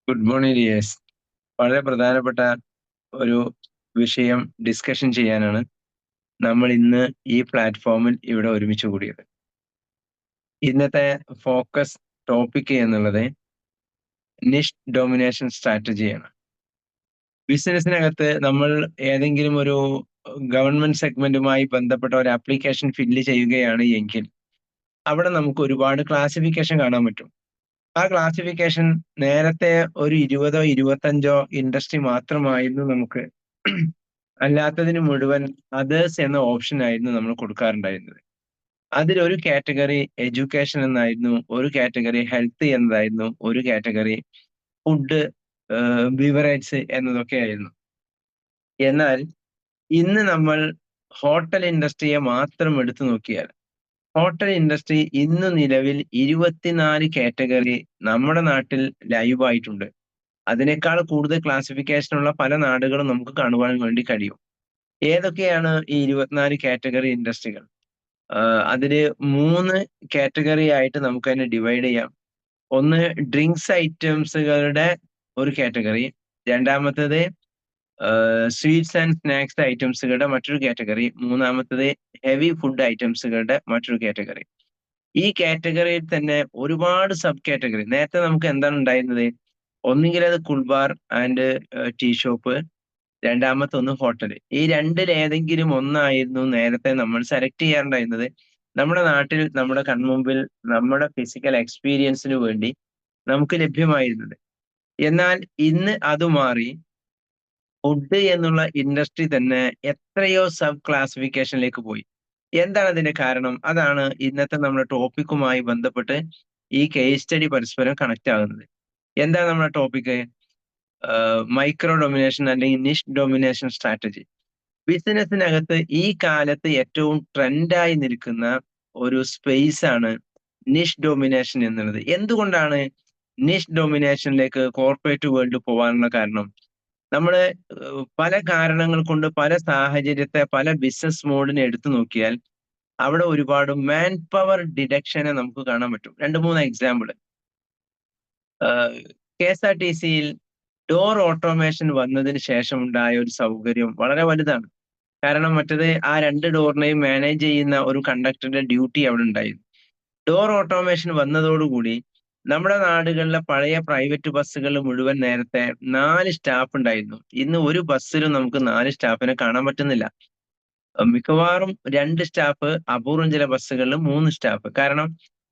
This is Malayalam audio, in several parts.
Good morning dears. വളരെ പ്രധാനപ്പെട്ട ഒരു വിഷയം ഡിസ്കഷൻ ചെയ്യാനാണ് നമ്മൾ ഇന്ന് ഈ പ്ലാറ്റ്ഫോമിൽ ഇവിടെ ഒരുമിച്ച് കൂടിയത്. ഇന്നത്തെ ഫോക്കസ് ടോപ്പിക് എന്നുള്ളത് നിഷ് ഡോമിനേഷൻ സ്ട്രാറ്റജിയാണ്. ബിസിനസ്സിനകത്ത് നമ്മൾ ഏതെങ്കിലും ഒരു ഗവൺമെന്റ് സെഗ്മെന്റുമായി ബന്ധപ്പെട്ട ഒരു ആപ്ലിക്കേഷൻ ഫില്ല് ചെയ്യുകയാണ് എങ്കിൽ അവിടെ നമുക്ക് ഒരുപാട് ക്ലാസിഫിക്കേഷൻ കാണാൻ പറ്റും. ആ ക്ലാസിഫിക്കേഷൻ നേരത്തെ ഒരു 20 25 ഇൻഡസ്ട്രി മാത്രമായിരുന്നു നമുക്ക്. അല്ലാത്തതിന് മുഴുവൻ അതേഴ്സ് എന്ന ഓപ്ഷൻ ആയിരുന്നു നമ്മൾ കൊടുക്കാറുണ്ടായിരുന്നത്. അതിലൊരു കാറ്റഗറി എഡ്യൂക്കേഷൻ എന്നായിരുന്നു, ഒരു കാറ്റഗറി ഹെൽത്ത് എന്നതായിരുന്നു, ഒരു കാറ്റഗറി ഫുഡ്, ബിവറേജ് എന്നതൊക്കെയായിരുന്നു. എന്നാൽ ഇന്ന് നമ്മൾ ഹോട്ടൽ ഇൻഡസ്ട്രിയെ മാത്രം എടുത്തു നോക്കിയാൽ ഹോട്ടൽ ഇൻഡസ്ട്രി ഇന്ന് നിലവിൽ 24 കാറ്റഗറി നമ്മുടെ നാട്ടിൽ ലൈവ് ആയിട്ടുണ്ട്. അതിനേക്കാൾ കൂടുതൽ ക്ലാസിഫിക്കേഷനുള്ള പല നാടുകളും നമുക്ക് കാണുവാൻ വേണ്ടി കഴിയും. ഏതൊക്കെയാണ് ഈ 24 കാറ്റഗറി ഇൻഡസ്ട്രികൾ? അതില് 3 കാറ്റഗറി ആയിട്ട് നമുക്കതിനെ ഡിവൈഡ് ചെയ്യാം. ഒന്ന് ഡ്രിങ്ക്സ് ഐറ്റംസുകളുടെ ഒരു കാറ്റഗറി, രണ്ടാമത്തേത് സ്വീറ്റ്സ് ആൻഡ് സ്നാക്സ് ഐറ്റംസുകളുടെ മറ്റൊരു കാറ്റഗറി, മൂന്നാമത്തേത് ഹെവി ഫുഡ് ഐറ്റംസുകളുടെ മറ്റൊരു കാറ്റഗറി. ഈ കാറ്റഗറിയിൽ തന്നെ ഒരുപാട് സബ് കാറ്റഗറി. നേരത്തെ നമുക്ക് എന്താണ് ഉണ്ടായിരുന്നത്? ഒന്നുകിൽ അത് കുൾബാർ ആൻഡ് ടീ ഷോപ്പ്, രണ്ടാമത്തെ ഒന്ന് ഹോട്ടൽ. ഈ രണ്ടിൽ ഏതെങ്കിലും ഒന്നായിരുന്നു നേരത്തെ നമ്മൾ സെലക്ട് ചെയ്യാറുണ്ടായിരുന്നത്. നമ്മുടെ നാട്ടിൽ നമ്മുടെ കൺമുമ്പിൽ നമ്മുടെ ഫിസിക്കൽ എക്സ്പീരിയൻസിന് വേണ്ടി നമുക്ക് ലഭ്യമായിരുന്നത്. എന്നാൽ ഇന്ന് അത് മാറി ഫുഡ് എന്നുള്ള ഇൻഡസ്ട്രി തന്നെ എത്രയോ സബ് ക്ലാസിഫിക്കേഷനിലേക്ക് പോയി. എന്താണ് അതിന്റെ കാരണം? അതാണ് ഇന്നത്തെ നമ്മുടെ ടോപ്പിക്കുമായി ബന്ധപ്പെട്ട് ഈ കേസ് സ്റ്റഡി പരസ്പരം കണക്ട് ആകുന്നത്. എന്താണ് നമ്മുടെ ടോപ്പിക്ക്? മൈക്രോ ഡൊമിനേഷൻ അല്ലെങ്കിൽ നിഷ് ഡൊമിനേഷൻ സ്ട്രാറ്റജി. ബിസിനസ്സിനകത്ത് ഈ കാലത്ത് ഏറ്റവും ട്രെൻഡായി നിൽക്കുന്ന ഒരു സ്പേസ് ആണ് നിഷ് ഡൊമിനേഷൻ എന്നുള്ളത്. എന്തുകൊണ്ടാണ് നിഷ് ഡൊമിനേഷനിലേക്ക് കോർപ്പറേറ്റ് വേൾഡ് പോകാനുള്ള കാരണം? നമ്മള് പല കാരണങ്ങൾ കൊണ്ട് പല സാഹചര്യത്തെ പല ബിസിനസ് മോഡിനെ എടുത്തു നോക്കിയാൽ അവിടെ ഒരുപാട് മാൻ പവർ ഡിഡക്ഷനെ നമുക്ക് കാണാൻ പറ്റും. 2-3 എക്സാമ്പിൾ. KSRTCയിൽ ഡോർ ഓട്ടോമേഷൻ വന്നതിന് ശേഷം ഉണ്ടായ ഒരു സൗകര്യം വളരെ വലുതാണ്. കാരണം മറ്റത് ആ 2 ഡോറിനെയും മാനേജ് ചെയ്യുന്ന ഒരു കണ്ടക്ടറുടെ ഡ്യൂട്ടി അവിടെ ഉണ്ടായിരുന്നു. ഡോർ ഓട്ടോമേഷൻ വന്നതോടുകൂടി നമ്മുടെ നാടുകളിലെ പഴയ പ്രൈവറ്റ് ബസ്സുകൾ മുഴുവൻ നേരത്തെ 4 സ്റ്റാഫ് ഉണ്ടായിരുന്നു. ഇന്ന് ഒരു ബസ്സിലും നമുക്ക് 4 സ്റ്റാഫിനെ കാണാൻ പറ്റുന്നില്ല. മിക്കവാറും 2 സ്റ്റാഫ്, അപൂർവം ചില ബസ്സുകളിൽ 3 സ്റ്റാഫ്. കാരണം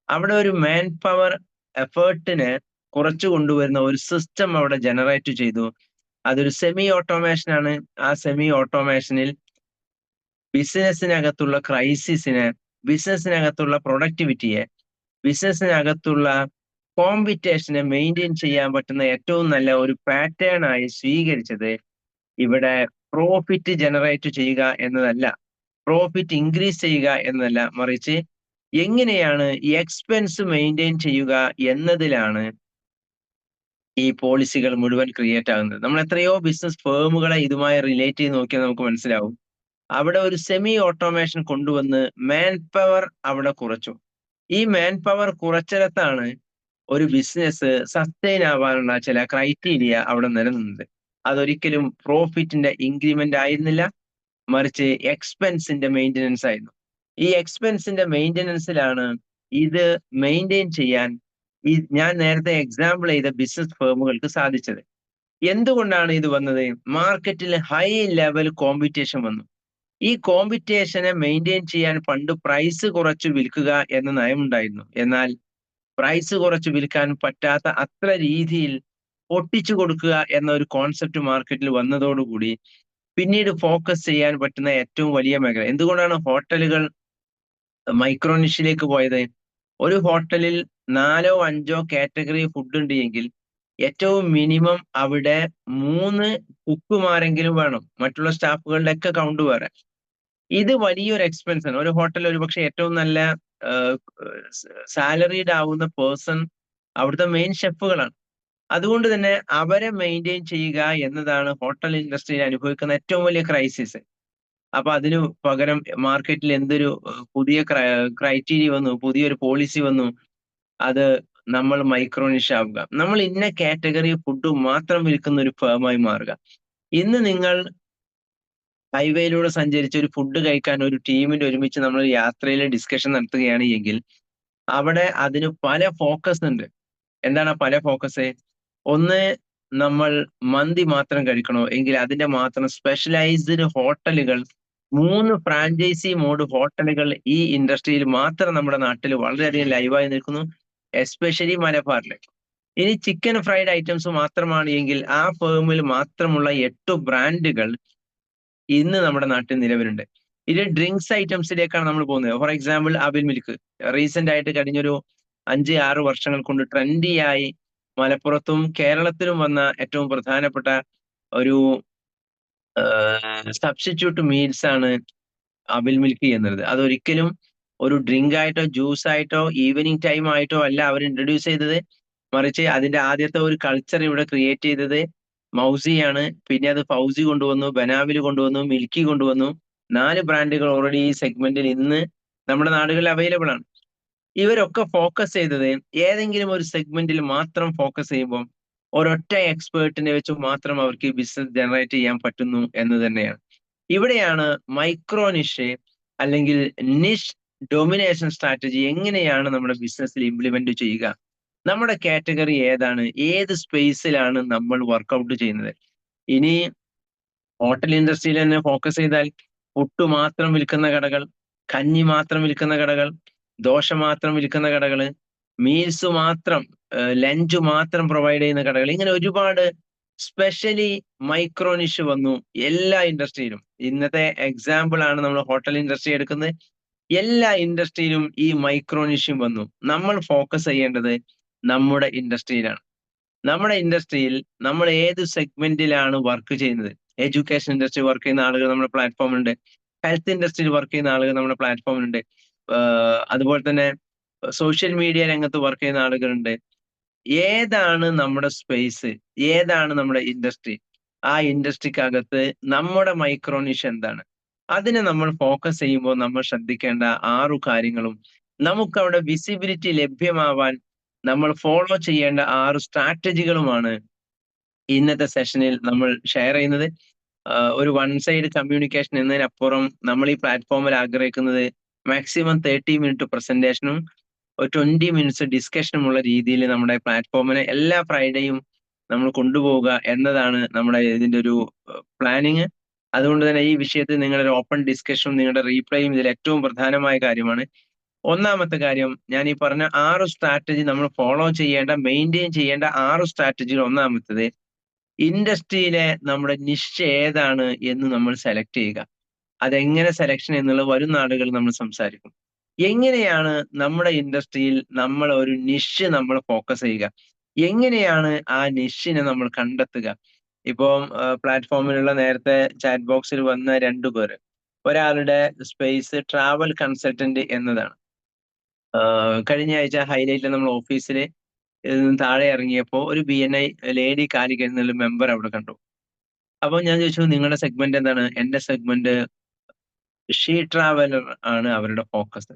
അവിടെ ഒരു മാൻ പവർ എഫേർട്ടിനെ കുറച്ചു കൊണ്ടുവരുന്ന ഒരു സിസ്റ്റം അവിടെ ജനറേറ്റ് ചെയ്തു. അതൊരു സെമി ഓട്ടോമേഷൻ ആണ്. ആ സെമി ഓട്ടോമേഷനിൽ ബിസിനസ്സിനകത്തുള്ള ക്രൈസിസിനെ, ബിസിനസ്സിനകത്തുള്ള പ്രൊഡക്ടിവിറ്റിയെ, ബിസിനസ്സിനകത്തുള്ള കോമ്പറ്റീഷനെ മെയിൻറ്റെയിൻ ചെയ്യാൻ പറ്റുന്ന ഏറ്റവും നല്ല ഒരു പാറ്റേൺ ആയി സ്വീകരിച്ചത് ഇവിടെ പ്രോഫിറ്റ് ജനറേറ്റ് ചെയ്യുക എന്നതല്ല, പ്രോഫിറ്റ് ഇൻക്രീസ് ചെയ്യുക എന്നതല്ല, മറിച്ച് എങ്ങനെയാണ് ഈ എക്സ്പെൻസ് മെയിൻറ്റെയിൻ ചെയ്യുക എന്നതിലാണ് ഈ പോളിസികൾ മുഴുവൻ ക്രിയേറ്റ് ആകുന്നത്. നമ്മൾ എത്രയോ ബിസിനസ് ഫേമുകളെ ഇതുമായി റിലേറ്റ് ചെയ്ത് നോക്കിയാൽ നമുക്ക് മനസ്സിലാവും. അവിടെ ഒരു സെമി ഓട്ടോമേഷൻ കൊണ്ടുവന്ന് മാൻ പവർ അവിടെ കുറച്ചു. ഈ മാൻ പവർ കുറച്ചിടത്താണ് ഒരു ബിസിനസ് സസ്റ്റെയിൻ ആവാനുള്ള ചില ക്രൈറ്റീരിയ അവിടെ നിലനിന്നത്. അതൊരിക്കലും പ്രോഫിറ്റിന്റെ ഇൻക്രിമെന്റ് ആയിരുന്നില്ല, മറിച്ച് എക്സ്പെൻസിന്റെ മെയിൻ്റെനൻസ് ആയിരുന്നു. ഈ എക്സ്പെൻസിന്റെ മെയിൻ്റെനൻസിലാണ് ഇത് മെയിൻറ്റെയിൻ ചെയ്യാൻ ഈ ഞാൻ നേരത്തെ എക്സാമ്പിൾ ചെയ്ത ബിസിനസ് ഫേമുകൾക്ക് സാധിച്ചത്. എന്തുകൊണ്ടാണ് ഇത് വന്നത്? മാർക്കറ്റിൽ ഹൈ ലെവൽ കോമ്പറ്റീഷൻ വന്നു. ഈ കോമ്പറ്റീഷനെ മെയിൻറ്റെയിൻ ചെയ്യാൻ പണ്ട് പ്രൈസ് കുറച്ച് വിൽക്കുക എന്ന നയമുണ്ടായിരുന്നു. എന്നാൽ പ്രൈസ് കുറച്ച് വിൽക്കാൻ പറ്റാത്ത അത്ര രീതിയിൽ പൊട്ടിച്ചു കൊടുക്കുക എന്ന ഒരു കോൺസെപ്റ്റ് മാർക്കറ്റിൽ വന്നതോടുകൂടി പിന്നീട് ഫോക്കസ് ചെയ്യാൻ പറ്റുന്ന ഏറ്റവും വലിയ മേഖല. എന്തുകൊണ്ടാണ് ഹോട്ടലുകൾ മൈക്രോ നിഷിലേക്ക് പോയത്? ഒരു ഹോട്ടലിൽ 4-5 കാറ്റഗറി ഫുഡ് ഉണ്ട് എങ്കിൽ ഏറ്റവും മിനിമം അവിടെ 3 കുക്കുമാരെങ്കിലും വേണം. മറ്റുള്ള സ്റ്റാഫുകളുടെ ഒക്കെ കൗണ്ട് വേറെ. ഇത് വലിയൊരു എക്സ്പെൻസ് ആണ്. ഒരു ഹോട്ടലിൽ ഒരുപക്ഷെ ഏറ്റവും നല്ല സാലറീഡ് ആവുന്ന പേഴ്സൺ അവിടുത്തെ മെയിൻ ഷെഫുകളാണ്. അതുകൊണ്ട് തന്നെ അവരെ മെയിൻറ്റെയിൻ ചെയ്യുക എന്നതാണ് ഹോട്ടൽ ഇൻഡസ്ട്രിയിൽ അനുഭവിക്കുന്ന ഏറ്റവും വലിയ ക്രൈസിസ്. അപ്പൊ അതിനു പകരം മാർക്കറ്റിൽ എന്തൊരു പുതിയ ക്രൈറ്റീരിയ വന്നു, പുതിയൊരു പോളിസി വന്നു. അത് നമ്മൾ മൈക്രോ നിഷ് ആവുക. നമ്മൾ ഇന്ന കാറ്റഗറി ഫുഡ് മാത്രം വിൽക്കുന്ന ഒരു ഫേമായി മാറുക. ഇന്ന് നിങ്ങൾ ഹൈവേയിലൂടെ സഞ്ചരിച്ച് ഒരു ഫുഡ് കഴിക്കാൻ ഒരു ടീമിന്റെ ഒരുമിച്ച് നമ്മൾ യാത്രയിൽ ഡിസ്കഷൻ നടത്തുകയാണ് എങ്കിൽ അവിടെ അതിന് പല ഫോക്കസ് ഉണ്ട്. എന്താണ് ആ പല ഫോക്കസ്? ഒന്ന്, നമ്മൾ മന്തി മാത്രം കഴിക്കണോ എങ്കിൽ അതിന്റെ മാത്രം സ്പെഷ്യലൈസ്ഡ് ഹോട്ടലുകൾ 3 ഫ്രാഞ്ചൈസി മോഡ് ഹോട്ടലുകൾ ഈ ഇൻഡസ്ട്രിയിൽ മാത്രം നമ്മുടെ നാട്ടിൽ വളരെയധികം ലൈവായി നിൽക്കുന്നു, എസ്പെഷ്യലി മലബാറിൽ. ഇനി ചിക്കൻ ഫ്രൈഡ് ഐറ്റംസ് മാത്രമാണ് എങ്കിൽ ആ ഫേമിൽ മാത്രമുള്ള 8 ബ്രാൻഡുകൾ ഇന്ന് നമ്മുടെ നാട്ടിൽ നിലവിലുണ്ട്. ഇത് ഡ്രിങ്ക്സ് ഐറ്റംസിലേക്കാണ് നമ്മൾ പോകുന്നത്. ഫോർ എക്സാമ്പിൾ അവിൽ മിൽക്ക് റീസെന്റ് ആയിട്ട് കഴിഞ്ഞൊരു 5-6 വർഷങ്ങൾ കൊണ്ട് ട്രെൻഡിയായി മലപ്പുറത്തും കേരളത്തിലും വന്ന ഏറ്റവും പ്രധാനപ്പെട്ട ഒരു സബ്സ്റ്റിറ്റ്യൂട്ട് മീൽസ് ആണ് അവിൽ മിൽക്ക് എന്നുള്ളത്. അതൊരിക്കലും ഒരു ഡ്രിങ്ക് ആയിട്ടോ ജ്യൂസ് ആയിട്ടോ ഈവനിങ് ടൈം ആയിട്ടോ അല്ല അവർ ഇൻട്രൊഡ്യൂസ് ചെയ്തത്. മറിച്ച് അതിന്റെ ആദ്യത്തെ ഒരു കൾച്ചർ ഇവിടെ ക്രിയേറ്റ് ചെയ്തത് മൗസിയാണ്. പിന്നെ അത് ഫൗസി കൊണ്ടുവന്നു, ബനാവിൽ കൊണ്ടുവന്നു, മിൽക്കി കൊണ്ടുവന്നു. 4 ബ്രാൻഡുകൾ ഓൾറെഡി ഈ സെഗ്മെന്റിൽ ഇന്ന് നമ്മുടെ നാടുകളിൽ അവൈലബിൾ ആണ്. ഇവരൊക്കെ ഫോക്കസ് ചെയ്തത് ഏതെങ്കിലും ഒരു സെഗ്മെന്റിൽ മാത്രം ഫോക്കസ് ചെയ്യുമ്പോൾ ഒരൊറ്റ എക്സ്പേർട്ടിനെ വെച്ച് മാത്രം അവർക്ക് ബിസിനസ് ജനറേറ്റ് ചെയ്യാൻ പറ്റുന്നു എന്ന് തന്നെയാണ്. ഇവിടെയാണ് മൈക്രോ നിഷ് അല്ലെങ്കിൽ നിഷ് ഡൊമിനേഷൻ സ്ട്രാറ്റജി എങ്ങനെയാണ് നമ്മുടെ ബിസിനസ്സിൽ ഇംപ്ലിമെന്റ് ചെയ്യുക, നമ്മുടെ കാറ്റഗറി ഏതാണ്, ഏത് സ്പേസിലാണ് നമ്മൾ വർക്ക്ഔട്ട് ചെയ്യുന്നത്. ഇനി ഹോട്ടൽ ഇൻഡസ്ട്രിയിൽ തന്നെ ഫോക്കസ് ചെയ്താൽ പുട്ട് മാത്രം വിൽക്കുന്ന കടകൾ, കഞ്ഞി മാത്രം വിൽക്കുന്ന കടകൾ, ദോശ മാത്രം വിൽക്കുന്ന കടകൾ, മീൽസ് മാത്രം, ലഞ്ച് മാത്രം പ്രൊവൈഡ് ചെയ്യുന്ന കടകൾ, ഇങ്ങനെ ഒരുപാട് സ്പെഷ്യലി മൈക്രോ നിഷ് വന്നു എല്ലാ ഇൻഡസ്ട്രിയിലും. ഇന്നത്തെ എക്സാമ്പിൾ ആണ് നമ്മൾ ഹോട്ടൽ ഇൻഡസ്ട്രി എടുക്കുന്നത്. എല്ലാ ഇൻഡസ്ട്രിയിലും ഈ മൈക്രോ നിഷും വന്നു. നമ്മൾ ഫോക്കസ് ചെയ്യേണ്ടത് നമ്മുടെ ഇൻഡസ്ട്രിയിലാണ്. നമ്മുടെ ഇൻഡസ്ട്രിയിൽ നമ്മൾ ഏത് സെഗ്മെന്റിലാണ് വർക്ക് ചെയ്യുന്നത്? എഡ്യൂക്കേഷൻ ഇൻഡസ്ട്രി വർക്ക് ചെയ്യുന്ന ആളുകൾ നമ്മുടെ പ്ലാറ്റ്ഫോമിലുണ്ട്, ഹെൽത്ത് ഇൻഡസ്ട്രിയിൽ വർക്ക് ചെയ്യുന്ന ആളുകൾ നമ്മുടെ പ്ലാറ്റ്ഫോമിലുണ്ട്, അതുപോലെ തന്നെ സോഷ്യൽ മീഡിയ രംഗത്ത് വർക്ക് ചെയ്യുന്ന ആളുകളുണ്ട്. ഏതാണ് നമ്മുടെ സ്പേസ്, ഏതാണ് നമ്മുടെ ഇൻഡസ്ട്രി, ആ ഇൻഡസ്ട്രിക്കകത്ത് നമ്മുടെ മൈക്രോ നിഷ് എന്താണ്, അതിനെ നമ്മൾ ഫോക്കസ് ചെയ്യുമ്പോൾ നമ്മൾ ശ്രദ്ധിക്കേണ്ട 6 കാര്യങ്ങളും നമുക്കവിടെ വിസിബിലിറ്റി ലഭ്യമാവാൻ നമ്മൾ ഫോളോ ചെയ്യേണ്ട 6 സ്ട്രാറ്റജികളുമാണ് ഇന്നത്തെ സെഷനിൽ നമ്മൾ ഷെയർ ചെയ്യുന്നത്. ഒരു വൺ സൈഡ് കമ്മ്യൂണിക്കേഷൻ എന്നതിനപ്പുറം നമ്മൾ ഈ പ്ലാറ്റ്ഫോമിൽ ആഗ്രഹിക്കുന്നത് മാക്സിമം 30 മിനിറ്റ് പ്രസന്റേഷനും ഒരു 20 മിനിറ്റ്സ് ഡിസ്കഷനുമുള്ള രീതിയിൽ നമ്മുടെ പ്ലാറ്റ്ഫോമിനെ എല്ലാ ഫ്രൈഡേയും നമ്മൾ കൊണ്ടുപോവുക എന്നതാണ് നമ്മുടെ ഇതിന്റെ ഒരു പ്ലാനിങ്. അതുകൊണ്ട് തന്നെ ഈ വിഷയത്തിൽ നിങ്ങളുടെ ഓപ്പൺ ഡിസ്കഷനും നിങ്ങളുടെ റീപ്ലൈയും ഇതിൽ ഏറ്റവും പ്രധാനമായ കാര്യമാണ്. ഒന്നാമത്തെ കാര്യം, ഞാൻ ഈ പറഞ്ഞ 6 സ്ട്രാറ്റജി നമ്മൾ ഫോളോ ചെയ്യേണ്ട, മെയിൻറ്റെയിൻ ചെയ്യേണ്ട 6 സ്ട്രാറ്റജിയിൽ ഒന്നാമത്തത് ഇൻഡസ്ട്രിയിലെ നമ്മുടെ നിഷ് ഏതാണ് എന്ന് നമ്മൾ സെലക്ട് ചെയ്യുക. അതെങ്ങനെ സെലക്ഷൻ എന്നുള്ളത് വരും നാളുകളിൽ നമ്മൾ സംസാരിക്കും. എങ്ങനെയാണ് നമ്മുടെ ഇൻഡസ്ട്രിയിൽ നമ്മൾ ഒരു നിഷ് നമ്മൾ ഫോക്കസ് ചെയ്യുക, എങ്ങനെയാണ് ആ നിഷിനെ നമ്മൾ കണ്ടെത്തുക? ഇപ്പം പ്ലാറ്റ്ഫോമിലുള്ള നേരത്തെ ചാറ്റ് ബോക്സിൽ വന്ന 2 പേര്, ഒരാളുടെ സ്പേസ് ട്രാവൽ കൺസൾട്ടന്റ് എന്നതാണ്. കഴിഞ്ഞ ആഴ്ച ഹൈലൈറ്റിൽ നമ്മൾ ഓഫീസിൽ താഴെ ഇറങ്ങിയപ്പോൾ ഒരു BNI ലേഡി കാലിക എന്നുള്ള മെമ്പർ അവിടെ കണ്ടു. അപ്പൊ ഞാൻ ചോദിച്ചു, നിങ്ങളുടെ സെഗ്മെന്റ് എന്താണ്? എന്റെ സെഗ്മെന്റ് ഷീ ട്രാവലർ ആണ് അവരുടെ ഫോക്കസ്.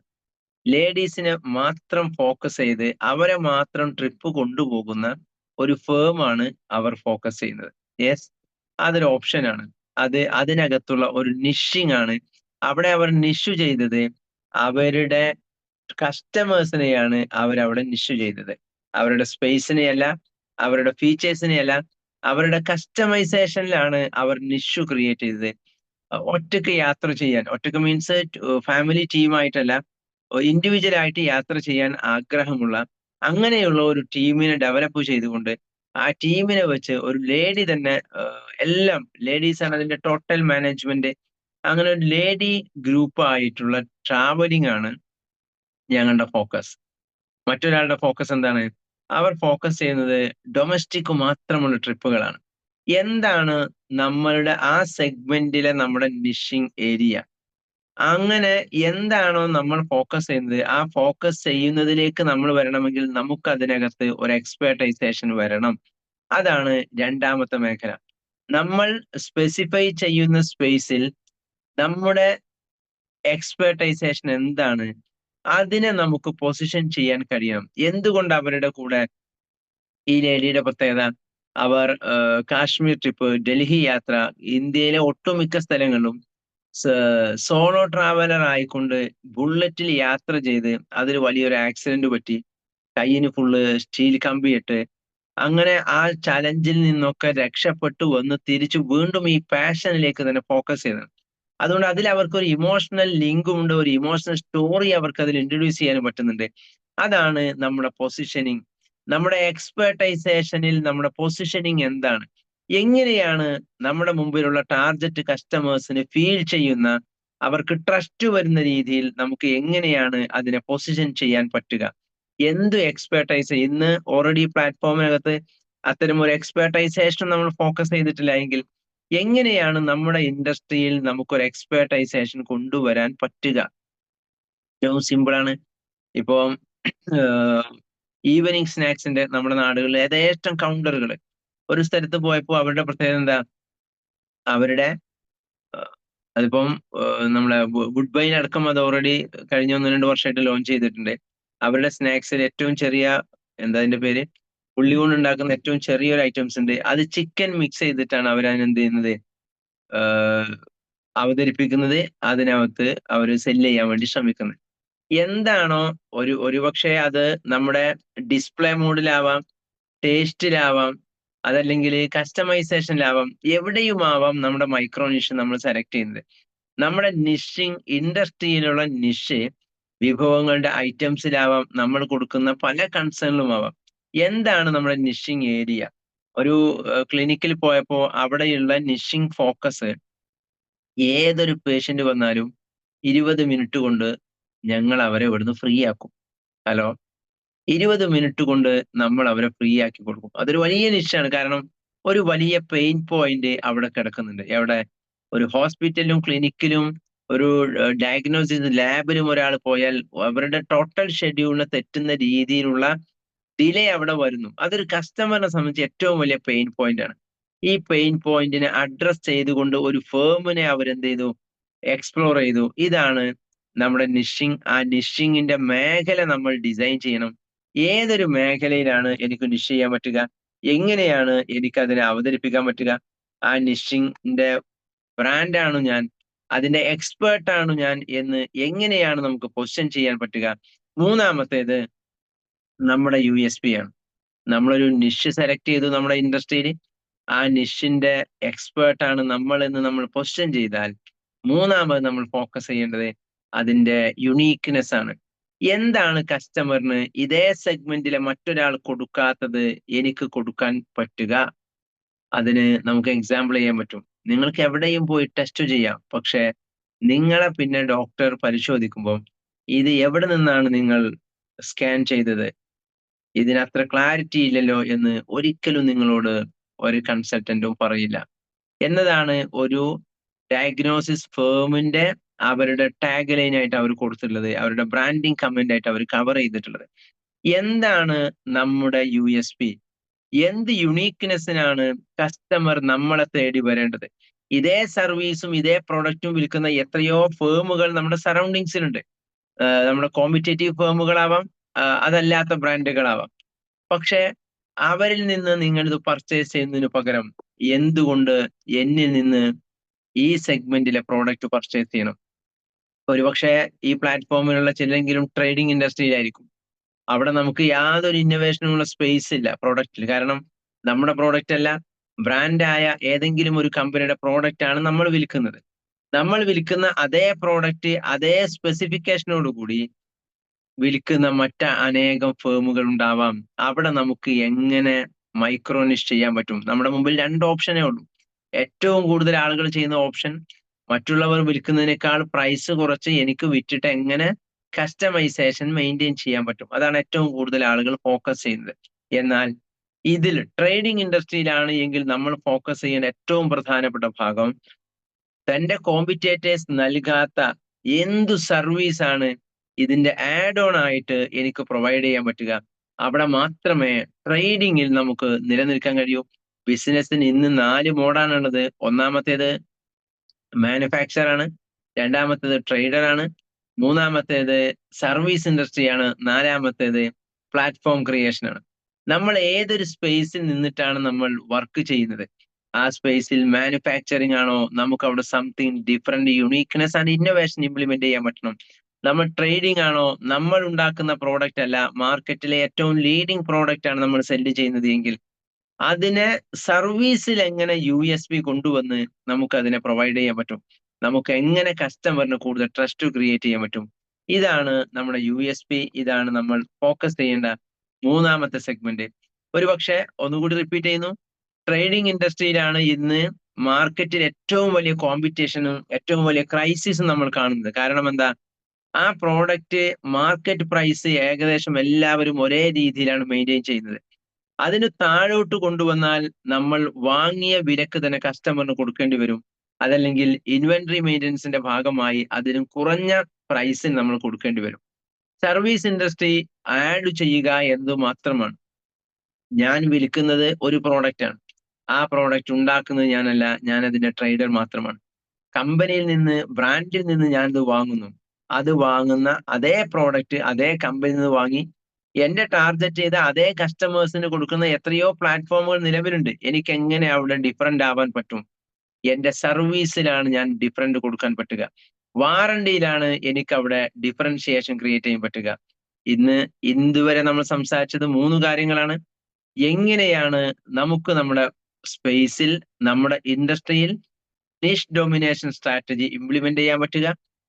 ലേഡീസിനെ മാത്രം ഫോക്കസ് ചെയ്ത് അവരെ മാത്രം ട്രിപ്പ് കൊണ്ടുപോകുന്ന ഒരു ഫേമാണ് അവർ ഫോക്കസ് ചെയ്യുന്നത്. യെസ്, അതൊരു ഓപ്ഷനാണ്. അതിനകത്തുള്ള ഒരു നിഷിങ് ആണ്. അവിടെ അവർ നിഷ് ചെയ്തത് അവരുടെ കസ്റ്റമേഴ്സിനെയാണ് അവരവിടെ നിഷ് ചെയ്തത്. അവരുടെ സ്പേസിനെയല്ല, അവരുടെ ഫീച്ചേഴ്സിനെയല്ല, അവരുടെ കസ്റ്റമൈസേഷനിലാണ് അവർ നിഷ് ക്രിയേറ്റ് ചെയ്തത്. ഒറ്റയ്ക്ക് യാത്ര ചെയ്യാൻ, ഒറ്റയ്ക്ക് മീൻസ് ഫാമിലി ടീമായിട്ടല്ല, ഇൻഡിവിജ്വൽ ആയിട്ട് യാത്ര ചെയ്യാൻ ആഗ്രഹമുള്ള അങ്ങനെയുള്ള ഒരു ടീമിനെ ഡെവലപ്പ് ചെയ്തുകൊണ്ട് ആ ടീമിനെ വെച്ച് ഒരു ലേഡി തന്നെ, എല്ലാം ലേഡീസ് ആണ് അതിന്റെ ടോട്ടൽ മാനേജ്മെന്റ്. അങ്ങനെ ഒരു ലേഡി ഗ്രൂപ്പ് ആയിട്ടുള്ള ട്രാവലിംഗ് ആണ് ഞങ്ങളുടെ ഫോക്കസ്. മറ്റൊരാളുടെ ഫോക്കസ് എന്താണ്? അവർ ഫോക്കസ് ചെയ്യുന്നത് ഡൊമസ്റ്റിക് മാത്രമുള്ള ട്രിപ്പുകളാണ്. എന്താണ് നമ്മളുടെ ആ സെഗ്മെന്റിലെ നമ്മുടെ നിഷിങ് ഏരിയ? അങ്ങനെ എന്താണോ നമ്മൾ ഫോക്കസ് ചെയ്യുന്നത്, ആ ഫോക്കസ് ചെയ്യുന്നതിലേക്ക് നമ്മൾ വരണമെങ്കിൽ നമുക്ക് അതിനകത്ത് ഒരു എക്സ്പെർട്ടൈസേഷൻ വരണം. അതാണ് രണ്ടാമത്തെ മേഖല. നമ്മൾ സ്പെസിഫൈ ചെയ്യുന്ന സ്പേസിൽ നമ്മുടെ എക്സ്പെർട്ടൈസേഷൻ എന്താണ്? അതിനെ നമുക്ക് പൊസിഷൻ ചെയ്യാൻ കഴിയണം. എന്തുകൊണ്ട് അവരുടെ കൂടെ ഈ ലേഡിയുടെ പ്രത്യേകത, അവർ കാശ്മീർ ട്രിപ്പ്, ഡൽഹി യാത്ര, ഇന്ത്യയിലെ ഒട്ടുമിക്ക സ്ഥലങ്ങളിലും സോളോ ട്രാവലർ ആയിക്കൊണ്ട് ബുള്ളറ്റിൽ യാത്ര ചെയ്ത് അതിൽ വലിയൊരു ആക്സിഡന്റ് പറ്റി, കയ്യിന് ഫുള്ള് സ്റ്റീൽ കമ്പിയിട്ട് അങ്ങനെ ആ ചലഞ്ചിൽ നിന്നൊക്കെ രക്ഷപ്പെട്ടു വന്ന് തിരിച്ചു വീണ്ടും ഈ പാഷനിലേക്ക് തന്നെ ഫോക്കസ് ചെയ്തത്. അതുകൊണ്ട് അതിൽ അവർക്ക് ഒരു ഇമോഷണൽ ലിങ്കും ഉണ്ട്, ഒരു ഇമോഷണൽ സ്റ്റോറി അവർക്ക് അതിൽ ഇൻട്രൊഡ്യൂസ് ചെയ്യാനും പറ്റുന്നുണ്ട്. അതാണ് നമ്മുടെ പൊസിഷനിങ്. നമ്മുടെ എക്സ്പെർട്ടൈസേഷനിൽ നമ്മുടെ പൊസിഷനിങ് എന്താണ്? എങ്ങനെയാണ് നമ്മുടെ മുമ്പിലുള്ള ടാർഗറ്റ് കസ്റ്റമേഴ്സിന് ഫീൽ ചെയ്യുന്ന, അവർക്ക് ട്രസ്റ്റ് വരുന്ന രീതിയിൽ നമുക്ക് എങ്ങനെയാണ് അതിനെ പൊസിഷൻ ചെയ്യാൻ പറ്റുക? എന്ത് എക്സ്പെർട്ടൈസ് ഇന്ന് ഓൾറെഡി പ്ലാറ്റ്ഫോമിനകത്ത് അത്തരം ഒരു എക്സ്പെർട്ടൈസേഷൻ നമ്മൾ ഫോക്കസ് ചെയ്തിട്ടില്ല എങ്കിൽ എങ്ങനെയാണ് നമ്മുടെ ഇൻഡസ്ട്രിയിൽ നമുക്കൊരു എക്സ്പെർട്ടൈസേഷൻ കൊണ്ടുവരാൻ പറ്റുക? ഏറ്റവും സിമ്പിൾ ആണ്. ഇപ്പോ ഈവനിങ് സ്നാക്സിന്റെ നമ്മുടെ നാടുകളിൽ യഥേഷ്ടം കൗണ്ടറുകൾ. ഒരു സ്ഥലത്ത് പോയപ്പോ അവരുടെ പ്രത്യേകത എന്താ? അവരുടെ അതിപ്പം നമ്മളെ ഗുഡ് ബൈ അടക്കം അത് ഓൾറെഡി കഴിഞ്ഞ 1-2 വർഷമായിട്ട് ലോഞ്ച് ചെയ്തിട്ടുണ്ട്. അവരുടെ സ്നാക്സിൽ ഏറ്റവും ചെറിയ, എന്താ അതിന്റെ പേര്, ഉള്ളി കൊണ്ട് ഉണ്ടാക്കുന്ന ഏറ്റവും ചെറിയൊരു ഐറ്റംസ് ഉണ്ട്. അത് ചിക്കൻ മിക്സ് ചെയ്തിട്ടാണ് അവർ അതിനെന്ത് ചെയ്യുന്നത്, അവതരിപ്പിക്കുന്നത്. അതിനകത്ത് അവർ സെല്ല് ചെയ്യാൻ വേണ്ടി ശ്രമിക്കുന്നത്. എന്താണോ ഒരുപക്ഷെ അത് നമ്മുടെ ഡിസ്പ്ലേ മോഡിലാവാം, ടേസ്റ്റിലാവാം, അതല്ലെങ്കിൽ കസ്റ്റമൈസേഷനിലാവാം, എവിടെയുമാവാം നമ്മുടെ മൈക്രോ നിഷ് നമ്മൾ സെലക്ട് ചെയ്യുന്നത്. നമ്മുടെ നിഷിങ് ഇൻഡസ്ട്രിയിലുള്ള നിഷ് വിഭവങ്ങളുടെ ഐറ്റംസിലാവാം, നമ്മൾ കൊടുക്കുന്ന പല കൺസേണിലുമാവാം. എന്താണ് നമ്മുടെ നിഷിങ് ഏരിയ? ഒരു ക്ലിനിക്കിൽ പോയപ്പോ അവിടെയുള്ള നിഷിങ് ഫോക്കസ്, ഏതൊരു പേഷ്യന്റ് വന്നാലും 20 മിനിറ്റ് കൊണ്ട് ഞങ്ങൾ അവരെ ഇവിടുന്ന് ഫ്രീ ആക്കും. ഹലോ, 20 മിനിറ്റ് കൊണ്ട് നമ്മൾ അവരെ ഫ്രീ ആക്കി കൊടുക്കും. അതൊരു വലിയ നിശ്ചയാണ്. കാരണം ഒരു വലിയ പെയിൻ പോയിന്റ് അവിടെ കിടക്കുന്നുണ്ട്. എവിടെ? ഒരു ഹോസ്പിറ്റലിലും ക്ലിനിക്കിലും ഒരു ഡയഗ്നോസിസ് ലാബിലും ഒരാൾ പോയാൽ അവരുടെ ടോട്ടൽ ഷെഡ്യൂളിനെ തെറ്റുന്ന രീതിയിലുള്ള ഡിലേ അവിടെ വരുന്നു. അതൊരു കസ്റ്റമറിനെ സംബന്ധിച്ച് ഏറ്റവും വലിയ പെയിൻ പോയിന്റ് ആണ്. ഈ പെയിൻ പോയിന്റിനെ അഡ്രസ് ചെയ്തുകൊണ്ട് ഒരു ഫേമിനെ അവരെന്ത് ചെയ്തു? എക്സ്പ്ലോർ ചെയ്തു. ഇതാണ് നമ്മുടെ നിഷിങ്. ആ നിഷിങ്ങിന്റെ മേഖല നമ്മൾ ഡിസൈൻ ചെയ്യണം. ഏതൊരു മേഖലയിലാണ് എനിക്ക് നിഷ് ചെയ്യാൻ പറ്റുക? എങ്ങനെയാണ് എനിക്ക് അതിനെ അവതരിപ്പിക്കാൻ പറ്റുക? ആ നിഷിങ്ങിന്റെ ബ്രാൻഡാണ് ഞാൻ, അതിന്റെ എക്സ്പേർട്ട് ആണ് ഞാൻ എന്ന് എങ്ങനെയാണ് നമുക്ക് പൊസിഷൻ ചെയ്യാൻ പറ്റുക? മൂന്നാമത്തേത് നമ്മുടെ USP ആണ്. നമ്മളൊരു നിഷ് സെലക്ട് ചെയ്തു നമ്മുടെ ഇൻഡസ്ട്രിയിൽ, ആ നിഷിന്റെ എക്സ്പേർട്ട് ആണ് നമ്മൾ എന്ന് നമ്മൾ പൊസിഷൻ ചെയ്താൽ, മൂന്നാമത് നമ്മൾ ഫോക്കസ് ചെയ്യേണ്ടത് അതിന്റെ യുണീക്ക്നെസ് ആണ്. എന്താണ് കസ്റ്റമറിന് ഇതേ സെഗ്മെന്റിലെ മറ്റൊരാൾ കൊടുക്കാത്തത് എനിക്ക് കൊടുക്കാൻ പറ്റുക? അതിന് നമുക്ക് എക്സാമ്പിൾ ചെയ്യാൻ പറ്റും. നിങ്ങൾക്ക് എവിടെയും പോയി ടെസ്റ്റ് ചെയ്യാം. പക്ഷേ നിങ്ങളെ പിന്നെ ഡോക്ടർ പരിശോധിക്കുമ്പോൾ ഇത് എവിടെ നിന്നാണ് നിങ്ങൾ സ്കാൻ ചെയ്തത്, ഇതിനത്ര ക്ലാരിറ്റി ഇല്ലല്ലോ എന്ന് ഒരിക്കലും നിങ്ങളോട് ഒരു കൺസൾട്ടന്റും പറയില്ല. എന്നതാണ് ഒരു ഡയഗ്നോസിസ് ഫേമിന്റെ അവരുടെ ടാഗ് ലൈൻ ആയിട്ട് അവർ കൊടുത്തിട്ടുള്ളത്, അവരുടെ ബ്രാൻഡിങ് കമന്റ് ആയിട്ട് അവർ കവർ ചെയ്തിട്ടുള്ളത്. എന്താണ് നമ്മുടെ USP? എന്ത് യുണീക്ക്നെസ്സിനാണ് കസ്റ്റമർ നമ്മളെ തേടി വരേണ്ടത്? ഇതേ സർവീസും ഇതേ പ്രൊഡക്റ്റും വിൽക്കുന്ന എത്രയോ ഫേമുകൾ നമ്മുടെ സറൗണ്ടിങ്സിലുണ്ട്. നമ്മുടെ കോമ്പറ്റേറ്റീവ് ഫേമുകളാവാം, അതല്ലാത്ത ബ്രാൻഡുകളാവാം. പക്ഷെ അവരിൽ നിന്ന് നിങ്ങൾ ഇത് പർച്ചേസ് ചെയ്യുന്നതിന് പകരം എന്തുകൊണ്ട് എന്നിൽ നിന്ന് ഈ സെഗ്മെന്റിലെ പ്രോഡക്റ്റ് പർച്ചേസ് ചെയ്യണം? ഒരുപക്ഷെ ഈ പ്ലാറ്റ്ഫോമിലുള്ള ചിലെങ്കിലും ട്രേഡിംഗ് ഇൻഡസ്ട്രിയിലായിരിക്കും. അവിടെ നമുക്ക് യാതൊരു ഇന്നോവേഷനുമുള്ള സ്പേസ് ഇല്ല പ്രൊഡക്റ്റിൽ. കാരണം നമ്മുടെ പ്രോഡക്റ്റ് അല്ല, ബ്രാൻഡായ ഏതെങ്കിലും ഒരു കമ്പനിയുടെ പ്രോഡക്റ്റ് ആണ് നമ്മൾ വിൽക്കുന്നത്. നമ്മൾ വിൽക്കുന്ന അതേ പ്രോഡക്റ്റ് അതേ സ്പെസിഫിക്കേഷനോട് കൂടി വിൽക്കുന്ന അനേകം ഫേമുകൾ ഉണ്ടാവാം. അവിടെ നമുക്ക് എങ്ങനെ മൈക്രോ നിഷ് ചെയ്യാൻ പറ്റും? നമ്മുടെ മുമ്പിൽ 2 ഓപ്ഷനേ ഉള്ളൂ. ഏറ്റവും കൂടുതൽ ആളുകൾ ചെയ്യുന്ന ഓപ്ഷൻ, മറ്റുള്ളവർ വിൽക്കുന്നതിനേക്കാൾ പ്രൈസ് കുറച്ച് എനിക്ക് വിറ്റിട്ട് എങ്ങനെ കസ്റ്റമൈസേഷൻ മെയിൻറ്റെയിൻ ചെയ്യാൻ പറ്റും. അതാണ് ഏറ്റവും കൂടുതൽ ആളുകൾ ഫോക്കസ് ചെയ്യുന്നത്. എന്നാൽ ഇതിൽ ട്രേഡിംഗ് ഇൻഡസ്ട്രിയിലാണ് എങ്കിൽ നമ്മൾ ഫോക്കസ് ചെയ്യേണ്ട ഏറ്റവും പ്രധാനപ്പെട്ട ഭാഗം, തന്റെ കോമ്പറ്റേറ്റേഴ്സ് നൽകാത്ത എന്തു സർവീസ് ആണ് ഇതിന്റെ ആഡ് ഓൺ ആയിട്ട് എനിക്ക് പ്രൊവൈഡ് ചെയ്യാൻ പറ്റുക? അവിടെ മാത്രമേ ട്രേഡിങ്ങിൽ നമുക്ക് നിലനിൽക്കാൻ കഴിയൂ. ബിസിനസ്സിന് ഇന്ന് 4 മോഡാണുള്ളത്. ഒന്നാമത്തേത് മാനുഫാക്ചർ ആണ്, രണ്ടാമത്തേത് ട്രേഡർ ആണ്, മൂന്നാമത്തേത് സർവീസ് ഇൻഡസ്ട്രിയാണ്. നാലാമത്തേത് പ്ലാറ്റ്ഫോം ക്രിയേഷൻ ആണ്. നമ്മൾ ഏതൊരു സ്പേസിൽ നിന്നിട്ടാണ് നമ്മൾ വർക്ക് ചെയ്യുന്നത്, ആ സ്പേസിൽ മാനുഫാക്ചറിങ് ആണോ, നമുക്ക് അവിടെ something different uniqueness and innovation implement ചെയ്യാൻ പറ്റണം. നമ്മൾ ട്രേഡിംഗ് ആണോ, നമ്മൾ ഉണ്ടാക്കുന്ന പ്രോഡക്റ്റ് അല്ല, മാർക്കറ്റിലെ ഏറ്റവും ലീഡിംഗ് പ്രോഡക്റ്റ് ആണ് നമ്മൾ സെല്ല് ചെയ്യുന്നത് എങ്കിൽ അതിനെ സർവീസിൽ എങ്ങനെ USP കൊണ്ടുവന്ന് നമുക്ക് അതിനെ പ്രൊവൈഡ് ചെയ്യാൻ പറ്റും, നമുക്ക് എങ്ങനെ കസ്റ്റമറിന് കൂടുതൽ ട്രസ്റ്റ് ക്രിയേറ്റ് ചെയ്യാൻ പറ്റും. ഇതാണ് നമ്മുടെ USP. ഇതാണ് നമ്മൾ ഫോക്കസ് ചെയ്യേണ്ട മൂന്നാമത്തെ സെഗ്മെന്റ്. ഒരുപക്ഷെ ഒന്നുകൂടി റിപ്പീറ്റ് ചെയ്യുന്നു, ട്രേഡിംഗ് ഇൻഡസ്ട്രിയിലാണ് ഇന്ന് മാർക്കറ്റിൽ ഏറ്റവും വലിയ കോമ്പറ്റീഷനും ഏറ്റവും വലിയ ക്രൈസിസും നമ്മൾ കാണുന്നത്. കാരണം എന്താ, ആ പ്രോഡക്റ്റ് മാർക്കറ്റ് പ്രൈസ് ഏകദേശം എല്ലാവരും ഒരേ രീതിയിലാണ് മെയിൻറ്റെയിൻ ചെയ്യുന്നത്. അതിന് താഴോട്ട് കൊണ്ടുവന്നാൽ നമ്മൾ വാങ്ങിയ വിലക്ക് തന്നെ കസ്റ്റമറിന് കൊടുക്കേണ്ടി വരും. അതല്ലെങ്കിൽ ഇൻവെന്ററി മെയിൻ്റെനൻസിന്റെ ഭാഗമായി അതിനും കുറഞ്ഞ പ്രൈസിന് നമ്മൾ കൊടുക്കേണ്ടി വരും. സർവീസ് ഇൻഡസ്ട്രി ആഡ് ചെയ്യുക എന്ന് മാത്രമാണ്. ഞാൻ വിൽക്കുന്നത് ഒരു പ്രോഡക്റ്റ് ആണ്, ആ പ്രോഡക്റ്റ് ഉണ്ടാക്കുന്നത് ഞാനല്ല, ഞാൻ അതിന്റെ ട്രേഡർ മാത്രമാണ്. കമ്പനിയിൽ നിന്ന്, ബ്രാൻഡിൽ നിന്ന് ഞാൻ ഇത് വാങ്ങുന്നു. അത് വാങ്ങുന്ന അതേ പ്രോഡക്റ്റ് അതേ കമ്പനിയിൽ നിന്ന് വാങ്ങി എന്റെ ടാർഗറ്റ് ചെയ്ത അതേ കസ്റ്റമേഴ്സിന് കൊടുക്കുന്ന എത്രയോ പ്ലാറ്റ്ഫോമുകൾ നിലവിലുണ്ട്. എനിക്ക് എങ്ങനെ അവിടെ ഡിഫറെന്റ് ആവാൻ പറ്റും? എന്റെ സർവീസിലാണ് ഞാൻ ഡിഫറെന്റ് കൊടുക്കാൻ പറ്റുക. വാറണ്ടിയിലാണ് എനിക്ക് അവിടെ ഡിഫറൻഷിയേഷൻ ക്രിയേറ്റ് ചെയ്യാൻ പറ്റുക. ഇതുവരെ നമ്മൾ സംസാരിച്ചത് 3 കാര്യങ്ങളാണ്. എങ്ങനെയാണ് നമുക്ക് നമ്മുടെ സ്പേസിൽ, നമ്മുടെ ഇൻഡസ്ട്രിയിൽ നിഷ് ഡൊമിനേഷൻ സ്ട്രാറ്റജി ഇംപ്ലിമെന്റ് ചെയ്യാൻ പറ്റുക.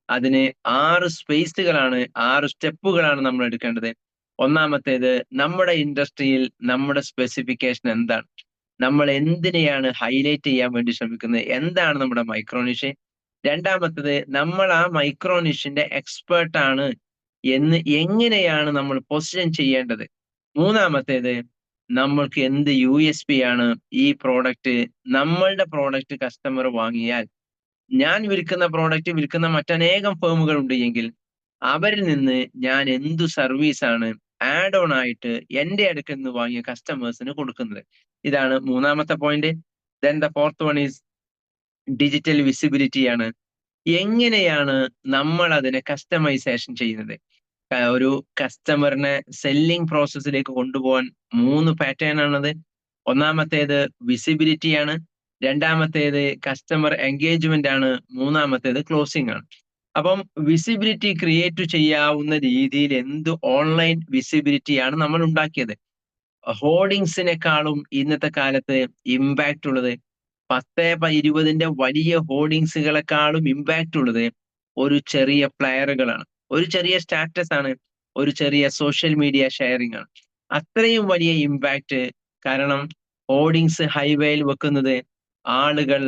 അതിന് 6 സ്പേസുകളാണ്, 6 സ്റ്റെപ്പുകളാണ് നമ്മൾ എടുക്കേണ്ടത്. ഒന്നാമത്തേത്, നമ്മുടെ ഇൻഡസ്ട്രിയിൽ നമ്മുടെ സ്പെസിഫിക്കേഷൻ എന്താണ്, നമ്മൾ എന്തിനെയാണ് ഹൈലൈറ്റ് ചെയ്യാൻ വേണ്ടി ശ്രമിക്കുന്നത്, എന്താണ് നമ്മുടെ മൈക്രോനിഷ്. രണ്ടാമത്തേത്, നമ്മൾ ആ മൈക്രോനിഷിന്റെ എക്സ്പേർട്ട് ആണ് എന്ന് എങ്ങനെയാണ് നമ്മൾ പൊസിഷൻ ചെയ്യേണ്ടത്. മൂന്നാമത്തേത്, നമ്മൾക്ക് എന്ത് USP ആണ് ഈ പ്രോഡക്റ്റ്, നമ്മളുടെ പ്രോഡക്റ്റ് കസ്റ്റമർ വാങ്ങിയാൽ, ഞാൻ വിൽക്കുന്ന പ്രോഡക്റ്റ് വിൽക്കുന്ന മറ്റനേകം ഫേമുകൾ ഉണ്ട് എങ്കിൽ അവരിൽ നിന്ന് ഞാൻ എന്തു സർവീസാണ് ആഡ് ഓൺ ആയിട്ട് എന്റെ അടുക്കൽ നിന്ന് വാങ്ങിയ കസ്റ്റമേഴ്സിന് കൊടുക്കുന്നത്. ഇതാണ് മൂന്നാമത്തെ point. Then the fourth one is digital visibility ആണ്. എങ്ങനെയാണ് നമ്മൾ അതിനെ കസ്റ്റമൈസേഷൻ ചെയ്യുന്നത്. ഒരു കസ്റ്റമറിനെ സെല്ലിംഗ് പ്രോസസ്സിലേക്ക് കൊണ്ടുപോകാൻ 3 പാറ്റേൺ ആണത്. ഒന്നാമത്തേത് വിസിബിലിറ്റി ആണ്, രണ്ടാമത്തേത് കസ്റ്റമർ എൻഗേജ്മെന്റ് ആണ്, മൂന്നാമത്തേത് ക്ലോസിംഗ് ആണ്. അപ്പം വിസിബിലിറ്റി ക്രിയേറ്റ് ചെയ്യാവുന്ന രീതിയിൽ എന്ത് ഓൺലൈൻ വിസിബിലിറ്റിയാണ് നമ്മൾ ഉണ്ടാക്കിയത്. ഹോർഡിങ്സിനെക്കാളും ഇന്നത്തെ കാലത്ത് ഇമ്പാക്റ്റ് ഉള്ളത്, 10-20ന്റെ വലിയ ഹോർഡിങ്സുകളെക്കാളും ഇമ്പാക്റ്റ് ഉള്ളത് ഒരു ചെറിയ പ്ലെയറുകളാണ്, ഒരു ചെറിയ സ്റ്റാറ്റസ് ആണ്, ഒരു ചെറിയ സോഷ്യൽ മീഡിയ ഷെയറിംഗ് ആണ്. അത്രയും വലിയ ഇമ്പാക്റ്റ്. കാരണം ഹോർഡിങ്സ് ഹൈവേയിൽ വെക്കുന്നത് ആളുകൾ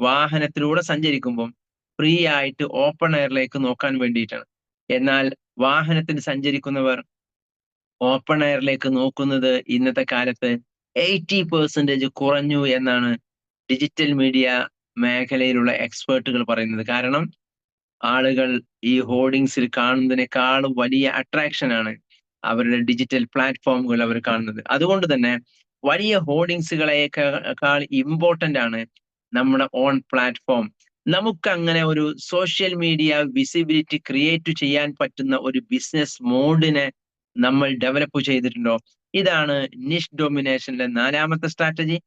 വാഹനത്തിലൂടെ സഞ്ചരിക്കുമ്പോൾ ഫ്രീ ആയിട്ട് ഓപ്പൺ എയറിലേക്ക് നോക്കാൻ വേണ്ടിയിട്ടാണ്. എന്നാൽ വാഹനത്തിൽ സഞ്ചരിക്കുന്നവർ ഓപ്പൺ എയറിലേക്ക് നോക്കുന്നത് ഇന്നത്തെ കാലത്ത് 80% കുറഞ്ഞു എന്നാണ് ഡിജിറ്റൽ മീഡിയ മേഖലയിലുള്ള എക്സ്പേർട്ടുകൾ പറയുന്നത്. കാരണം ആളുകൾ ഈ ഹോർഡിങ്സിൽ കാണുന്നതിനേക്കാളും വലിയ അട്രാക്ഷൻ ആണ് അവരുടെ ഡിജിറ്റൽ പ്ലാറ്റ്ഫോമുകൾ അവർ കാണുന്നത്. അതുകൊണ്ട് തന്നെ വലിയ ഹോർഡിങ്സുകളെക്കാൾ ഇമ്പോർട്ടന്റ് ആണ് നമ്മുടെ ഓൺ പ്ലാറ്റ്ഫോം. നമുക്ക് അങ്ങനെ ഒരു സോഷ്യൽ മീഡിയ വിസിബിലിറ്റി ക്രിയേറ്റ് ചെയ്യാൻ പറ്റുന്ന ഒരു ബിസിനസ് മോഡിനെ നമ്മൾ ഡെവലപ്പ് ചെയ്തിട്ടുണ്ടോ? ഇതാണ് നിഷ് ഡൊമിനേഷനിലെ 4ാമത്തെ സ്ട്രാറ്റജി.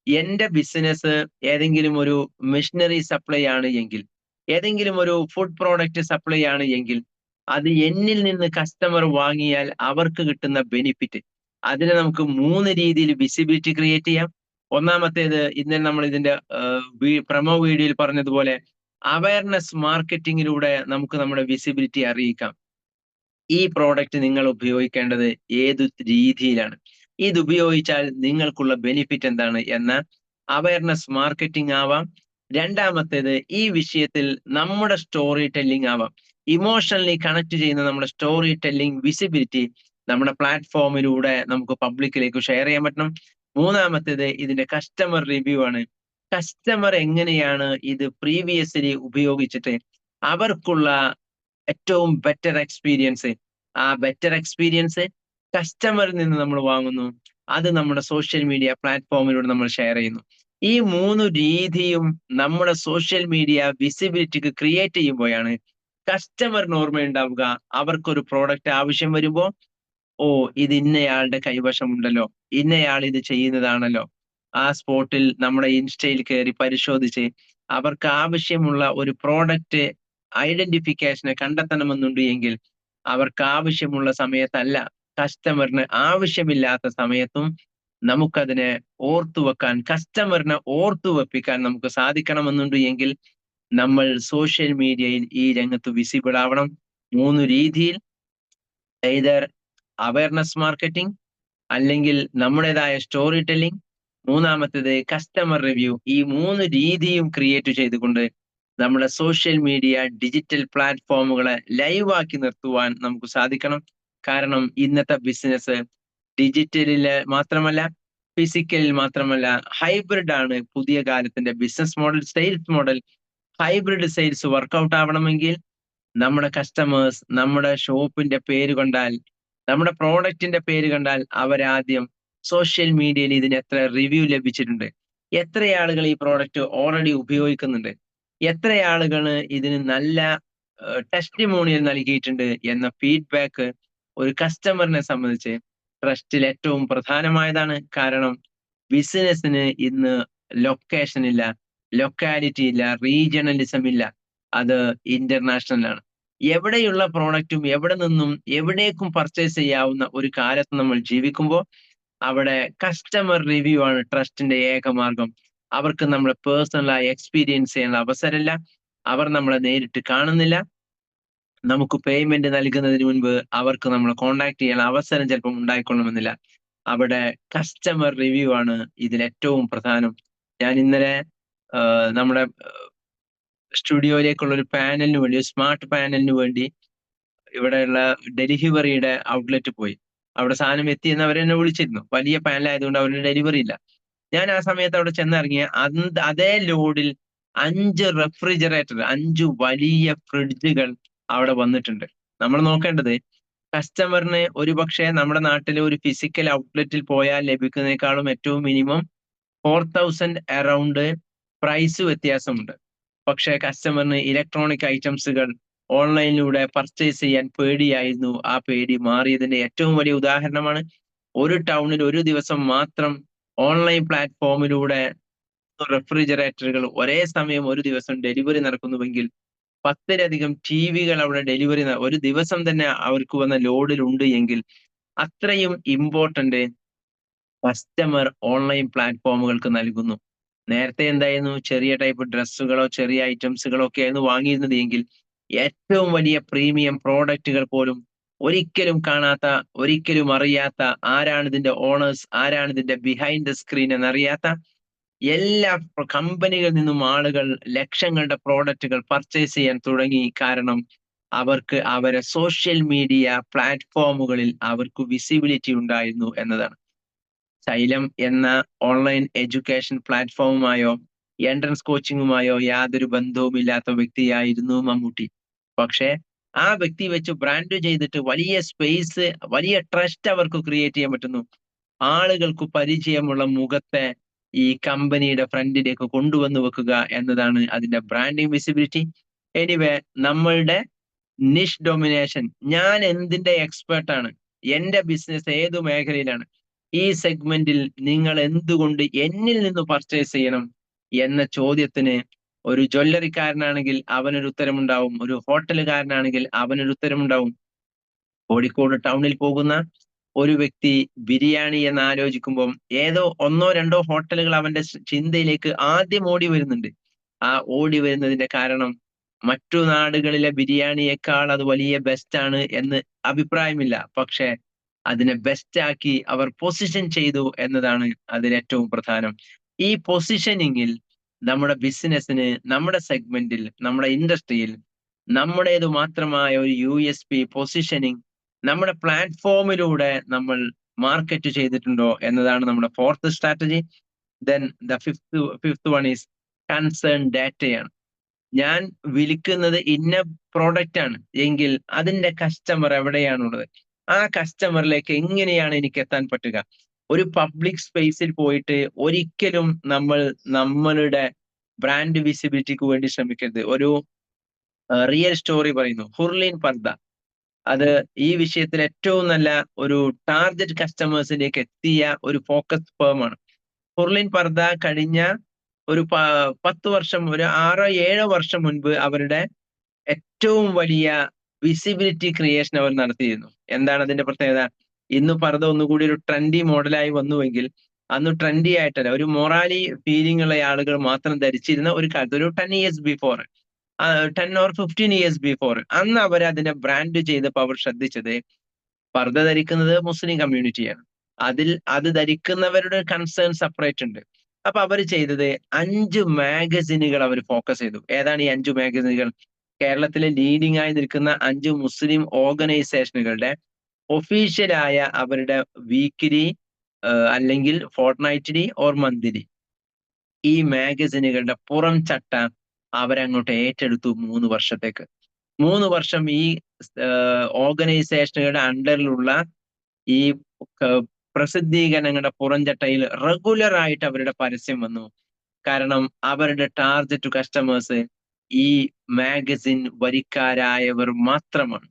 എന്റെ ബിസിനസ് ഏതെങ്കിലും ഒരു മെഷീനറി സപ്ലൈ ആണ് എങ്കിൽ, ഏതെങ്കിലും ഒരു ഫുഡ് പ്രോഡക്റ്റ് സപ്ലൈ ആണ് എങ്കിൽ, അത് എന്നിൽ നിന്ന് കസ്റ്റമർ വാങ്ങിയാൽ അവർക്ക് കിട്ടുന്ന ബെനിഫിറ്റ്, അതിനെ നമുക്ക് 3 രീതിയിൽ വിസിബിലിറ്റി ക്രിയേറ്റ് ചെയ്യാം. ഒന്നാമത്തേത്, ഇന്നലെ നമ്മൾ ഇതിന്റെ പ്രമോ വീഡിയോയിൽ പറഞ്ഞതുപോലെ അവയർനെസ് മാർക്കറ്റിങ്ങിലൂടെ നമുക്ക് നമ്മുടെ വിസിബിലിറ്റി അറിയിക്കാം. ഈ പ്രോഡക്റ്റ് നിങ്ങൾ ഉപയോഗിക്കേണ്ടത് ഏതു രീതിയിലാണ്, ഇത് ഉപയോഗിച്ചാൽ നിങ്ങൾക്കുള്ള ബെനിഫിറ്റ് എന്താണ് എന്ന അവയർനെസ് മാർക്കറ്റിംഗ് ആവാം. രണ്ടാമത്തേത്, ഈ വിഷയത്തിൽ നമ്മുടെ സ്റ്റോറി ടെല്ലിംഗ് ആവാം. ഇമോഷണലി കണക്ട് ചെയ്യുന്ന നമ്മുടെ സ്റ്റോറി ടെല്ലിംഗ് വിസിബിലിറ്റി നമ്മുടെ പ്ലാറ്റ്ഫോമിലൂടെ നമുക്ക് പബ്ലിക്കിലേക്ക് ഷെയർ ചെയ്യാൻ പറ്റണം. മൂന്നാമത്തേത് ഇതിന്റെ കസ്റ്റമർ റിവ്യൂ ആണ്. കസ്റ്റമർ എങ്ങനെയാണ് ഇത് പ്രീവിയസ്ലി ഉപയോഗിച്ചിട്ട് അവർക്കുള്ള ഏറ്റവും ബെറ്റർ എക്സ്പീരിയൻസ്, ആ ബെറ്റർ എക്സ്പീരിയൻസ് കസ്റ്റമറിൽ നിന്ന് നമ്മൾ വാങ്ങുന്നു, അത് നമ്മുടെ സോഷ്യൽ മീഡിയ പ്ലാറ്റ്ഫോമിലൂടെ നമ്മൾ ഷെയർ ചെയ്യുന്നു. ഈ 3 രീതിയും നമ്മുടെ സോഷ്യൽ മീഡിയ വിസിബിലിറ്റിക്ക് ക്രിയേറ്റ് ചെയ്യുമ്പോഴാണ് കസ്റ്റമറിന് ഓർമ്മയുണ്ടാവുക അവർക്കൊരു പ്രോഡക്റ്റ് ആവശ്യം വരുമ്പോ, ഓ ഇത് ഇന്നയാളുടെ കൈവശമുണ്ടല്ലോ, ഇന്നയാൾ ഇത് ചെയ്യുന്നതാണല്ലോ. ആ സ്പോട്ടിൽ നമ്മുടെ ഇൻസ്റ്റയിൽ കയറി പരിശോധിച്ച് അവർക്ക് ആവശ്യമുള്ള ഒരു പ്രോഡക്റ്റ് ഐഡന്റിഫിക്കേഷനെ കണ്ടെത്തണമെന്നുണ്ട് എങ്കിൽ അവർക്ക് ആവശ്യമുള്ള സമയത്തല്ല, കസ്റ്റമറിന് ആവശ്യമില്ലാത്ത സമയത്തും നമുക്കതിനെ ഓർത്തുവെക്കാൻ, കസ്റ്റമറിനെ ഓർത്തുവെപ്പിക്കാൻ നമുക്ക് സാധിക്കണമെന്നുണ്ട് എങ്കിൽ നമ്മൾ സോഷ്യൽ മീഡിയയിൽ ഈ രംഗത്ത് വിസിബിൾ ആവണം. 3 രീതിയിൽ, എയ്തർ അവയർനെസ് മാർക്കറ്റിംഗ്, അല്ലെങ്കിൽ നമ്മുടേതായ സ്റ്റോറി ടെല്ലിംഗ്, മൂന്നാമത്തേത് കസ്റ്റമർ റിവ്യൂ. ഈ 3 രീതിയും ക്രിയേറ്റ് ചെയ്തുകൊണ്ട് നമ്മുടെ സോഷ്യൽ മീഡിയ ഡിജിറ്റൽ പ്ലാറ്റ്ഫോമുകളെ ലൈവ് ആക്കി നിർത്തുവാൻ നമുക്ക് സാധിക്കണം. കാരണം ഇന്നത്തെ ബിസിനസ് ഡിജിറ്റലില് മാത്രമല്ല, ഫിസിക്കലിൽ മാത്രമല്ല, ഹൈബ്രിഡ് ആണ് പുതിയ കാലത്തിന്റെ business model, sales model. Hybrid sales workout ആവണമെങ്കിൽ നമ്മുടെ കസ്റ്റമേഴ്സ് നമ്മുടെ ഷോപ്പിന്റെ പേര് കണ്ടാൽ, നമ്മുടെ പ്രോഡക്റ്റിന്റെ പേര് കണ്ടാൽ അവരാദ്യം സോഷ്യൽ മീഡിയയിൽ ഇതിന് എത്ര റിവ്യൂ ലഭിച്ചിട്ടുണ്ട്, എത്ര ആളുകൾ ഈ പ്രോഡക്റ്റ് ഓൾറെഡി ഉപയോഗിക്കുന്നുണ്ട്, എത്ര ആളുകൾ ഇതിന് നല്ല ടെസ്റ്റിമോണിയൽ നൽകിയിട്ടുണ്ട് എന്ന ഫീഡ്ബാക്ക് ഒരു കസ്റ്റമറിനെ സംബന്ധിച്ച് ട്രസ്റ്റിൽ ഏറ്റവും പ്രധാനമായതാണ്. കാരണം ബിസിനസ്സിന് ഇന്ന് ലൊക്കേഷൻ ഇല്ല, ലൊക്കാലിറ്റി ഇല്ല, റീജിയണലിസം ഇല്ല, അത് ഇന്റർനാഷണൽ ആണ്. എവിടെയുള്ള പ്രോഡക്റ്റും എവിടെ നിന്നും എവിടേക്കും പർച്ചേസ് ചെയ്യാവുന്ന ഒരു കാലത്ത് നമ്മൾ ജീവിക്കുമ്പോൾ അവിടെ കസ്റ്റമർ റിവ്യൂ ആണ് ട്രസ്റ്റിന്റെ ഏക മാർഗം. അവർക്ക് നമ്മളെ പേഴ്സണലായി എക്സ്പീരിയൻസ് ചെയ്യാനുള്ള അവസരമില്ല, അവർ നമ്മളെ നേരിട്ട് കാണുന്നില്ല, നമുക്ക് പേയ്മെന്റ് നൽകുന്നതിന് മുൻപ് അവർക്ക് നമ്മളെ കോണ്ടാക്ട് ചെയ്യാൻ അവസരം ചിലപ്പം ഉണ്ടായിക്കൊള്ളണമെന്നില്ല. അവിടെ കസ്റ്റമർ റിവ്യൂ ആണ് ഇതിൽ ഏറ്റവും പ്രധാനം. ഞാൻ ഇന്നലെ നമ്മുടെ സ്റ്റുഡിയോയിലേക്കുള്ള ഒരു പാനലിന് വേണ്ടി, ഒരു സ്മാർട്ട് പാനലിന് വേണ്ടി ഇവിടെയുള്ള ഡെലിവറിയുടെ ഔട്ട്ലെറ്റ് പോയി. അവിടെ സാധനം എത്തിയെന്ന് അവരെന്നെ വിളിച്ചിരുന്നു. വലിയ പാനൽ ആയതുകൊണ്ട് അവരുടെ ഡെലിവറി ഇല്ല. ഞാൻ ആ സമയത്ത് അവിടെ ചെന്നിറങ്ങിയ അതേ ലോഡിൽ 5 റെഫ്രിജറേറ്റർ, 5 വലിയ ഫ്രിഡ്ജുകൾ അവിടെ വന്നിട്ടുണ്ട്. നമ്മൾ നോക്കേണ്ടത് കസ്റ്റമറിന് ഒരുപക്ഷെ നമ്മുടെ നാട്ടിലെ ഒരു ഫിസിക്കൽ ഔട്ട്ലെറ്റിൽ പോയാൽ ലഭിക്കുന്നതിനേക്കാളും ഏറ്റവും മിനിമം 4000 അറൗണ്ട് പ്രൈസ് വ്യത്യാസമുണ്ട്. പക്ഷേ കസ്റ്റമറിന് ഇലക്ട്രോണിക് ഐറ്റംസുകൾ ഓൺലൈനിലൂടെ പർച്ചേസ് ചെയ്യാൻ പേടിയായിരുന്നു. ആ പേടി മാറിയതിന്റെ ഏറ്റവും വലിയ ഉദാഹരണമാണ് ഒരു ടൗണിൽ ഒരു ദിവസം മാത്രം ഓൺലൈൻ പ്ലാറ്റ്ഫോമിലൂടെ റെഫ്രിജറേറ്ററുകൾ ഒരേ സമയം ഒരു ദിവസം ഡെലിവറി നടക്കുന്നുവെങ്കിൽ 10ലധികം ടിവികൾ അവിടെ ഡെലിവറി ഒരു ദിവസം തന്നെ അവർക്ക് വന്ന ലോഡിൽ ഉണ്ട് എങ്കിൽ അത്രയും ഇമ്പോർട്ടന്റ് കസ്റ്റമർ ഓൺലൈൻ പ്ലാറ്റ്ഫോമുകൾക്ക് നൽകുന്നു. നേരത്തെ എന്തായിരുന്നു, ചെറിയ ടൈപ്പ് ഡ്രസ്സുകളോ ചെറിയ ഐറ്റംസുകളോ ഒക്കെ ആയിരുന്നു വാങ്ങിയിരുന്നത് എങ്കിൽ ഏറ്റവും വലിയ പ്രീമിയം പ്രോഡക്റ്റുകൾ പോലും ഒരിക്കലും കാണാത്ത, ഒരിക്കലും അറിയാത്ത, ആരാണ് ഇതിന്റെ ഓണേഴ്സ്, ആരാണ് ഇതിന്റെ ബിഹൈൻഡ് ദ സ്ക്രീൻ എന്നറിയാത്ത എല്ലാ കമ്പനികളിൽ നിന്നും ആളുകൾ ലക്ഷങ്ങളുടെ പ്രോഡക്റ്റുകൾ പർച്ചേസ് ചെയ്യാൻ തുടങ്ങി. കാരണം അവർക്ക് അവരെ സോഷ്യൽ മീഡിയ പ്ലാറ്റ്ഫോമുകളിൽ അവർക്ക് വിസിബിലിറ്റി ഉണ്ടായിരുന്നു എന്നതാണ്. ശൈലം എന്ന ഓൺലൈൻ എഡ്യൂക്കേഷൻ പ്ലാറ്റ്ഫോമുമായോ എൻട്രൻസ് കോച്ചിങ്ങുമായോ യാതൊരു ബന്ധവുമില്ലാത്ത വ്യക്തിയായിരുന്നു മമ്മൂട്ടി. പക്ഷേ ആ വ്യക്തി വെച്ച് ബ്രാൻഡ് ചെയ്തിട്ട് വലിയ സ്പേസ്, വലിയ ട്രസ്റ്റ് അവർക്ക് ക്രിയേറ്റ് ചെയ്യാൻ പറ്റുന്നു. ആളുകൾക്ക് പരിചയമുള്ള മുഖത്തെ ഈ കമ്പനിയുടെ ഫ്രണ്ടിലേക്ക് കൊണ്ടുവന്ന് വെക്കുക എന്നതാണ് അതിന്റെ ബ്രാൻഡിങ് വിസിബിലിറ്റി. എനിവേ, നമ്മളുടെ നിഷ് ഡൊമിനേഷൻ, ഞാൻ എന്തിന്റെ എക്സ്പേർട്ട് ആണ്, എന്റെ ബിസിനസ് ഏതു മേഖലയിലാണ്, ഈ സെഗ്മെന്റിൽ നിങ്ങൾ എന്തുകൊണ്ട് എന്നിൽ നിന്ന് പർച്ചേസ് ചെയ്യണം എന്ന ചോദ്യത്തിന് ഒരു ജ്വല്ലറിക്കാരനാണെങ്കിൽ അവനൊരു ഉത്തരമുണ്ടാവും, ഒരു ഹോട്ടലുകാരനാണെങ്കിൽ അവനൊരു ഉത്തരമുണ്ടാവും. കോഴിക്കോട് ടൗണിൽ പോകുന്ന ഒരു വ്യക്തി ബിരിയാണി എന്ന് ആലോചിക്കുമ്പോൾ ഏതോ 1-2 ഹോട്ടലുകൾ അവന്റെ ചിന്തയിലേക്ക് ആദ്യം ഓടി വരുന്നുണ്ട്. ആ ഓടി വരുന്നതിന്റെ കാരണം മറ്റു നാടുകളിലെ ബിരിയാണിയേക്കാൾ അത് വലിയ ബെസ്റ്റ് ആണ് എന്ന് അഭിപ്രായമില്ല. പക്ഷെ അതിനെ ബെസ്റ്റ് ആക്കി അവർ പൊസിഷൻ ചെയ്തു എന്നതാണ് അതിൽ ഏറ്റവും പ്രധാനം. ഈ പൊസിഷനിങ്ങിൽ നമ്മുടെ ബിസിനസ്സിന്, നമ്മുടെ സെഗ്മെന്റിൽ, നമ്മുടെ ഇൻഡസ്ട്രിയിൽ നമ്മുടേത് മാത്രമായ ഒരു USP പൊസിഷനിങ് നമ്മുടെ പ്ലാറ്റ്ഫോമിലൂടെ നമ്മൾ മാർക്കറ്റ് ചെയ്തിട്ടുണ്ടോ എന്നതാണ് നമ്മുടെ 4th strategy. Then the fifth one is concern ഡാറ്റയാണ്. ഞാൻ വിൽക്കുന്നത് ഇന്ന പ്രോഡക്റ്റ് ആണ് എങ്കിൽ അതിന്റെ കസ്റ്റമർ എവിടെയാണുള്ളത്, ആ കസ്റ്റമറിലേക്ക് എങ്ങനെയാണ് എനിക്ക് എത്താൻ പറ്റുക. ഒരു പബ്ലിക് സ്പേസിൽ പോയിട്ട് ഒരിക്കലും നമ്മൾ നമ്മളുടെ ബ്രാൻഡ് വിസിബിലിറ്റിക്ക് വേണ്ടി ശ്രമിക്കരുത്. ഒരു റിയൽ സ്റ്റോറി പറയുന്നു. ഹുർലിൻ പർദ. അത് ഈ വിഷയത്തിൽ ഏറ്റവും നല്ല ഒരു ടാർഗറ്റ് കസ്റ്റമേഴ്സിലേക്ക് എത്തിയ ഒരു ഫോക്കസ് ഫേമാണ്. ഹുർലിൻ പർദ കഴിഞ്ഞ ഒരു 10 വർഷം, ഒരു 6-7 വർഷം മുൻപ് അവരുടെ ഏറ്റവും വലിയ വിസിബിലിറ്റി ക്രിയേഷൻ അവർ നടത്തിയിരുന്നു. എന്താണ് അതിന്റെ പ്രത്യേകത? ഇന്ന് പർദ്ദ ഒന്നുകൂടി ഒരു ട്രെൻഡി മോഡലായി വന്നുവെങ്കിൽ അന്ന് ട്രെൻഡി ആയിട്ടല്ല, ഒരു മൊറാലി ഫീലിംഗ് ഉള്ള ആളുകൾ മാത്രം ധരിച്ചിരുന്ന ഒരു കാലത്ത്, ഒരു 10 years before, 10 or 15 years before, അന്ന് അവർ അതിനെ ബ്രാൻഡ് ചെയ്തപ്പോൾ അവർ ശ്രദ്ധിച്ചത് പർദ്ദ ധരിക്കുന്നത് മുസ്ലിം കമ്മ്യൂണിറ്റിയാണ്. അത് ധരിക്കുന്നവരുടെ കൺസേൺ സെപ്പറേറ്റ് ഉണ്ട്. അപ്പൊ അവർ ചെയ്തത് 5 മാഗസിനുകൾ അവർ ഫോക്കസ് ചെയ്തു. ഏതാണ് ഈ 5 മാഗസിനുകൾ? കേരളത്തിലെ ലീഡിംഗ് ആയി നിൽക്കുന്ന 5 മുസ്ലിം ഓർഗനൈസേഷനുകളുടെ ഒഫീഷ്യലായ അവരുടെ വീക്കിലി അല്ലെങ്കിൽ ഫോർട്ട്നൈറ്റ്ലി ഓർ മന്ത്ലി ഈ മാഗസിനുകളുടെ പുറം ചട്ട അവരങ്ങോട്ട് ഏറ്റെടുത്തു 3 വർഷത്തേക്ക്. 3 വർഷം ഈ ഓർഗനൈസേഷനുകളുടെ അണ്ടറിലുള്ള ഈ പ്രസിദ്ധീകരണങ്ങളുടെ പുറംചട്ടയിൽ റെഗുലർ ആയിട്ട് അവരുടെ പരസ്യം വന്നു. കാരണം അവരുടെ ടാർഗറ്റ് കസ്റ്റമേഴ്സ് ഈ മാഗസിൻ വരിക്കാരായവർ മാത്രമാണ്.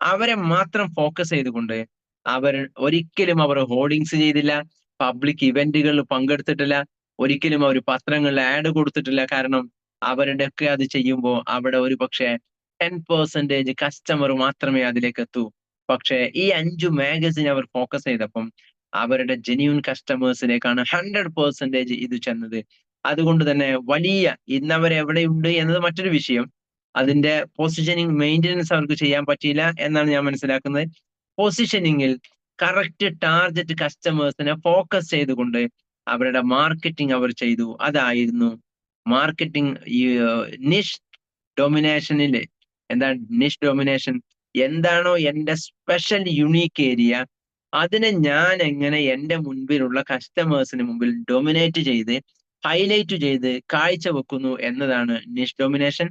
അവരെ മാത്രം ഫോക്കസ് ചെയ്തുകൊണ്ട് അവർ ഒരിക്കലും ഹോർഡിങ്സ് ചെയ്തില്ല, പബ്ലിക് ഇവന്റുകളിൽ പങ്കെടുത്തിട്ടില്ല, ഒരിക്കലും അവർ പത്രങ്ങളിൽ ആഡ് കൊടുത്തിട്ടില്ല. കാരണം അവരുടെയൊക്കെ അത് ചെയ്യുമ്പോൾ അവിടെ ഒരു പക്ഷേ 10% കസ്റ്റമർ മാത്രമേ അതിലേക്ക് എത്തൂ. പക്ഷേ ഈ 5 മാഗസിൻ അവർ ഫോക്കസ് ചെയ്തപ്പം അവരുടെ ജെന്യൂൻ കസ്റ്റമേഴ്സിലേക്കാണ് 100% ഇത് ചെന്നത്. അതുകൊണ്ട് തന്നെ വലിയ ഇന്നവരെവിടെയുണ്ട് എന്നത് മറ്റൊരു വിഷയം. അതിന്റെ പൊസിഷനിങ് മെയിൻ്റെനൻസ് അവർക്ക് ചെയ്യാൻ പറ്റിയില്ല എന്നാണ് ഞാൻ മനസ്സിലാക്കുന്നത്. പൊസിഷനിങ്ങിൽ കറക്റ്റ് ടാർഗറ്റ് കസ്റ്റമേഴ്സിനെ ഫോക്കസ് ചെയ്തുകൊണ്ട് അവരുടെ മാർക്കറ്റിംഗ് അവർ ചെയ്തു. അതായിരുന്നു മാർക്കറ്റിംഗ്. ഈ നിഷ് ഡൊമിനേഷനിൽ എന്താണ് നിഷ് ഡൊമിനേഷൻ? എന്താണോ എന്റെ സ്പെഷ്യൽ യുണീക്ക് ഏരിയ, അതിനെ ഞാൻ എങ്ങനെ എന്റെ മുൻപിലുള്ള കസ്റ്റമേഴ്സിന് മുമ്പിൽ ഡൊമിനേറ്റ് ചെയ്ത് ഹൈലൈറ്റ് ചെയ്ത് കാഴ്ചവെക്കുന്നു എന്നതാണ് നിഷ് ഡൊമിനേഷൻ.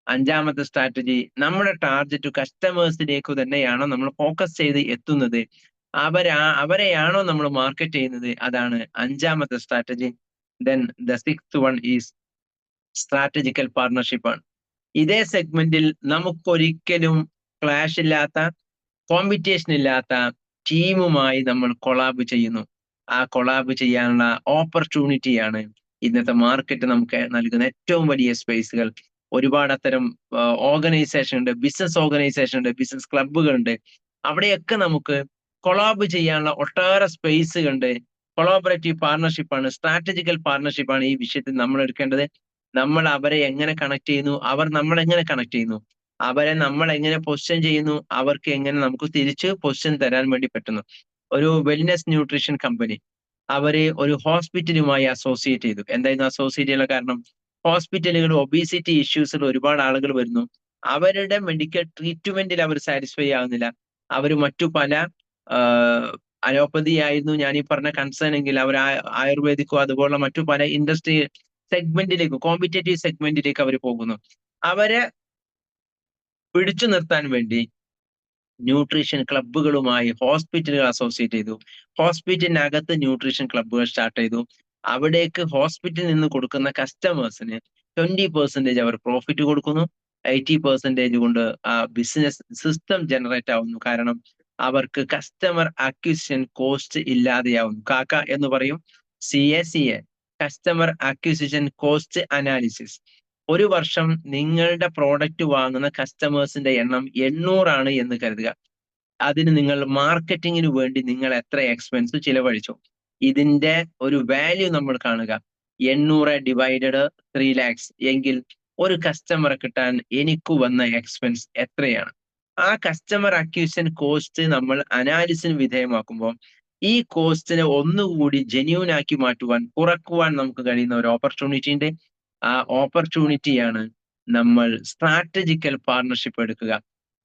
5ാമത്തെ സ്ട്രാറ്റജി, നമ്മുടെ ടാർഗറ്റ് കസ്റ്റമേഴ്സിലേക്ക് തന്നെയാണോ നമ്മൾ ഫോക്കസ് ചെയ്ത് എത്തുന്നത്, അവരെയാണോ നമ്മൾ മാർക്കറ്റ് ചെയ്യുന്നത്, അതാണ് 5ാമത്തെ strategy. Then the 6th one is strategical partnership ആണ്. ഇതേ സെഗ്മെന്റിൽ നമുക്കൊരിക്കലും ക്ലാഷ് ഇല്ലാത്ത, കോമ്പറ്റീഷൻ ഇല്ലാത്ത ടീമുമായി നമ്മൾ കൊളാബ് ചെയ്യുന്നു. ആ കൊളാബ് ചെയ്യാനുള്ള ഓപ്പർച്യൂണിറ്റിയാണ് ഇന്നത്തെ മാർക്കറ്റ് നമുക്ക് നൽകുന്ന ഏറ്റവും വലിയ സ്പേസുകൾ. ഒരുപാട് അത്തരം ഓർഗനൈസേഷൻ ഉണ്ട്, ബിസിനസ് ഓർഗനൈസേഷൻ ഉണ്ട്, ബിസിനസ് ക്ലബ്ബുകൾ ഉണ്ട്. അവിടെയൊക്കെ നമുക്ക് കൊളാബ് ചെയ്യാനുള്ള ഒട്ടേറെ സ്പേസുകളുണ്ട്. കൊളാബറേറ്റീവ് പാർട്ണർഷിപ്പാണ്, സ്ട്രാറ്റജിക്കൽ പാർട്ണർഷിപ്പാണ് ഈ വിഷയത്തിൽ നമ്മൾ എടുക്കേണ്ടത്. നമ്മൾ അവരെ എങ്ങനെ കണക്ട് ചെയ്യുന്നു, അവർ നമ്മളെങ്ങനെ കണക്ട് ചെയ്യുന്നു, അവരെ നമ്മൾ എങ്ങനെ പൊസിഷൻ ചെയ്യുന്നു, അവർക്ക് എങ്ങനെ നമുക്ക് തിരിച്ച് പൊസിഷൻ തരാൻ വേണ്ടി പറ്റുന്നു. ഒരു വെൽനെസ് ന്യൂട്രീഷൻ കമ്പനി അവര് ഒരു ഹോസ്പിറ്റലുമായി അസോസിയേറ്റ് ചെയ്തു. എന്തായിരുന്നു അസോസിയേറ്റ് ചെയ്യാനുള്ള കാരണം? ഹോസ്പിറ്റലുകൾ ഒബീസിറ്റി ഇഷ്യൂസിൽ ഒരുപാട് ആളുകൾ വരുന്നു. അവരുടെ മെഡിക്കൽ ട്രീറ്റ്മെന്റിൽ അവർ സാറ്റിസ്ഫൈ ആകുന്നില്ല. അവർ മറ്റു പല അലോപ്പതി ആയിരുന്നു ഞാൻ ഈ പറഞ്ഞ കൺസേൺ എങ്കിൽ അവർ ആയുർവേദിക്കോ അതുപോലുള്ള മറ്റു പല ഇൻഡസ്ട്രി സെഗ്മെന്റിലേക്ക്, കോമ്പറ്റേറ്റീവ് സെഗ്മെന്റിലേക്ക് അവർ പോകുന്നു. അവരെ പിടിച്ചു നിർത്താൻ വേണ്ടി ന്യൂട്രീഷൻ ക്ലബ്ബുകളുമായി ഹോസ്പിറ്റലുകൾ അസോസിയേറ്റ് ചെയ്തു. ഹോസ്പിറ്റലിനകത്ത് ന്യൂട്രീഷൻ ക്ലബ്ബുകൾ സ്റ്റാർട്ട് ചെയ്തു. അവിടേക്ക് ഹോസ്പിറ്റലിൽ നിന്ന് കൊടുക്കുന്ന കസ്റ്റമേഴ്സിന് 20% അവർ പ്രോഫിറ്റ് കൊടുക്കുന്നു. 80% കൊണ്ട് ആ ബിസിനസ് സിസ്റ്റം ജനറേറ്റ് ആവുന്നു. കാരണം അവർക്ക് കസ്റ്റമർ അക്വിസിഷൻ കോസ്റ്റ് ഇല്ലാതെയാവുന്നു. കാക്ക എന്ന് പറയും CA customer acquisition cost analysis. ഒരു വർഷം നിങ്ങളുടെ പ്രോഡക്റ്റ് വാങ്ങുന്ന കസ്റ്റമേഴ്സിന്റെ എണ്ണം 800 ആണ് എന്ന് കരുതുക. അതിന് നിങ്ങൾ മാർക്കറ്റിങ്ങിന് വേണ്ടി നിങ്ങൾ എത്ര എക്സ്പെൻസ് ചിലവഴിച്ചു? ഇതിന്റെ ഒരു വാല്യൂ നമ്മൾ കാണുക. 800 ഡിവൈഡഡ് 3 lakhs എങ്കിൽ ഒരു കസ്റ്റമറെ കിട്ടാൻ എനിക്ക് വന്ന എക്സ്പെൻസ് എത്രയാണ്? ആ കസ്റ്റമർ അക്വിസിഷൻ കോസ്റ്റ് നമ്മൾ അനാലിസിന് വിധേയമാക്കുമ്പോൾ ഈ കോസ്റ്റിനെ ഒന്നുകൂടി ജെന്യൂൻ ആക്കി മാറ്റുവാൻ, കുറക്കുവാൻ നമുക്ക് കഴിയുന്ന ഒരു ഓപ്പർച്യൂണിറ്റി ഉണ്ട്. ആ ഓപ്പർച്യൂണിറ്റിയാണ് നമ്മൾ സ്ട്രാറ്റജിക്കൽ പാർട്ണർഷിപ്പ് എടുക്കുക.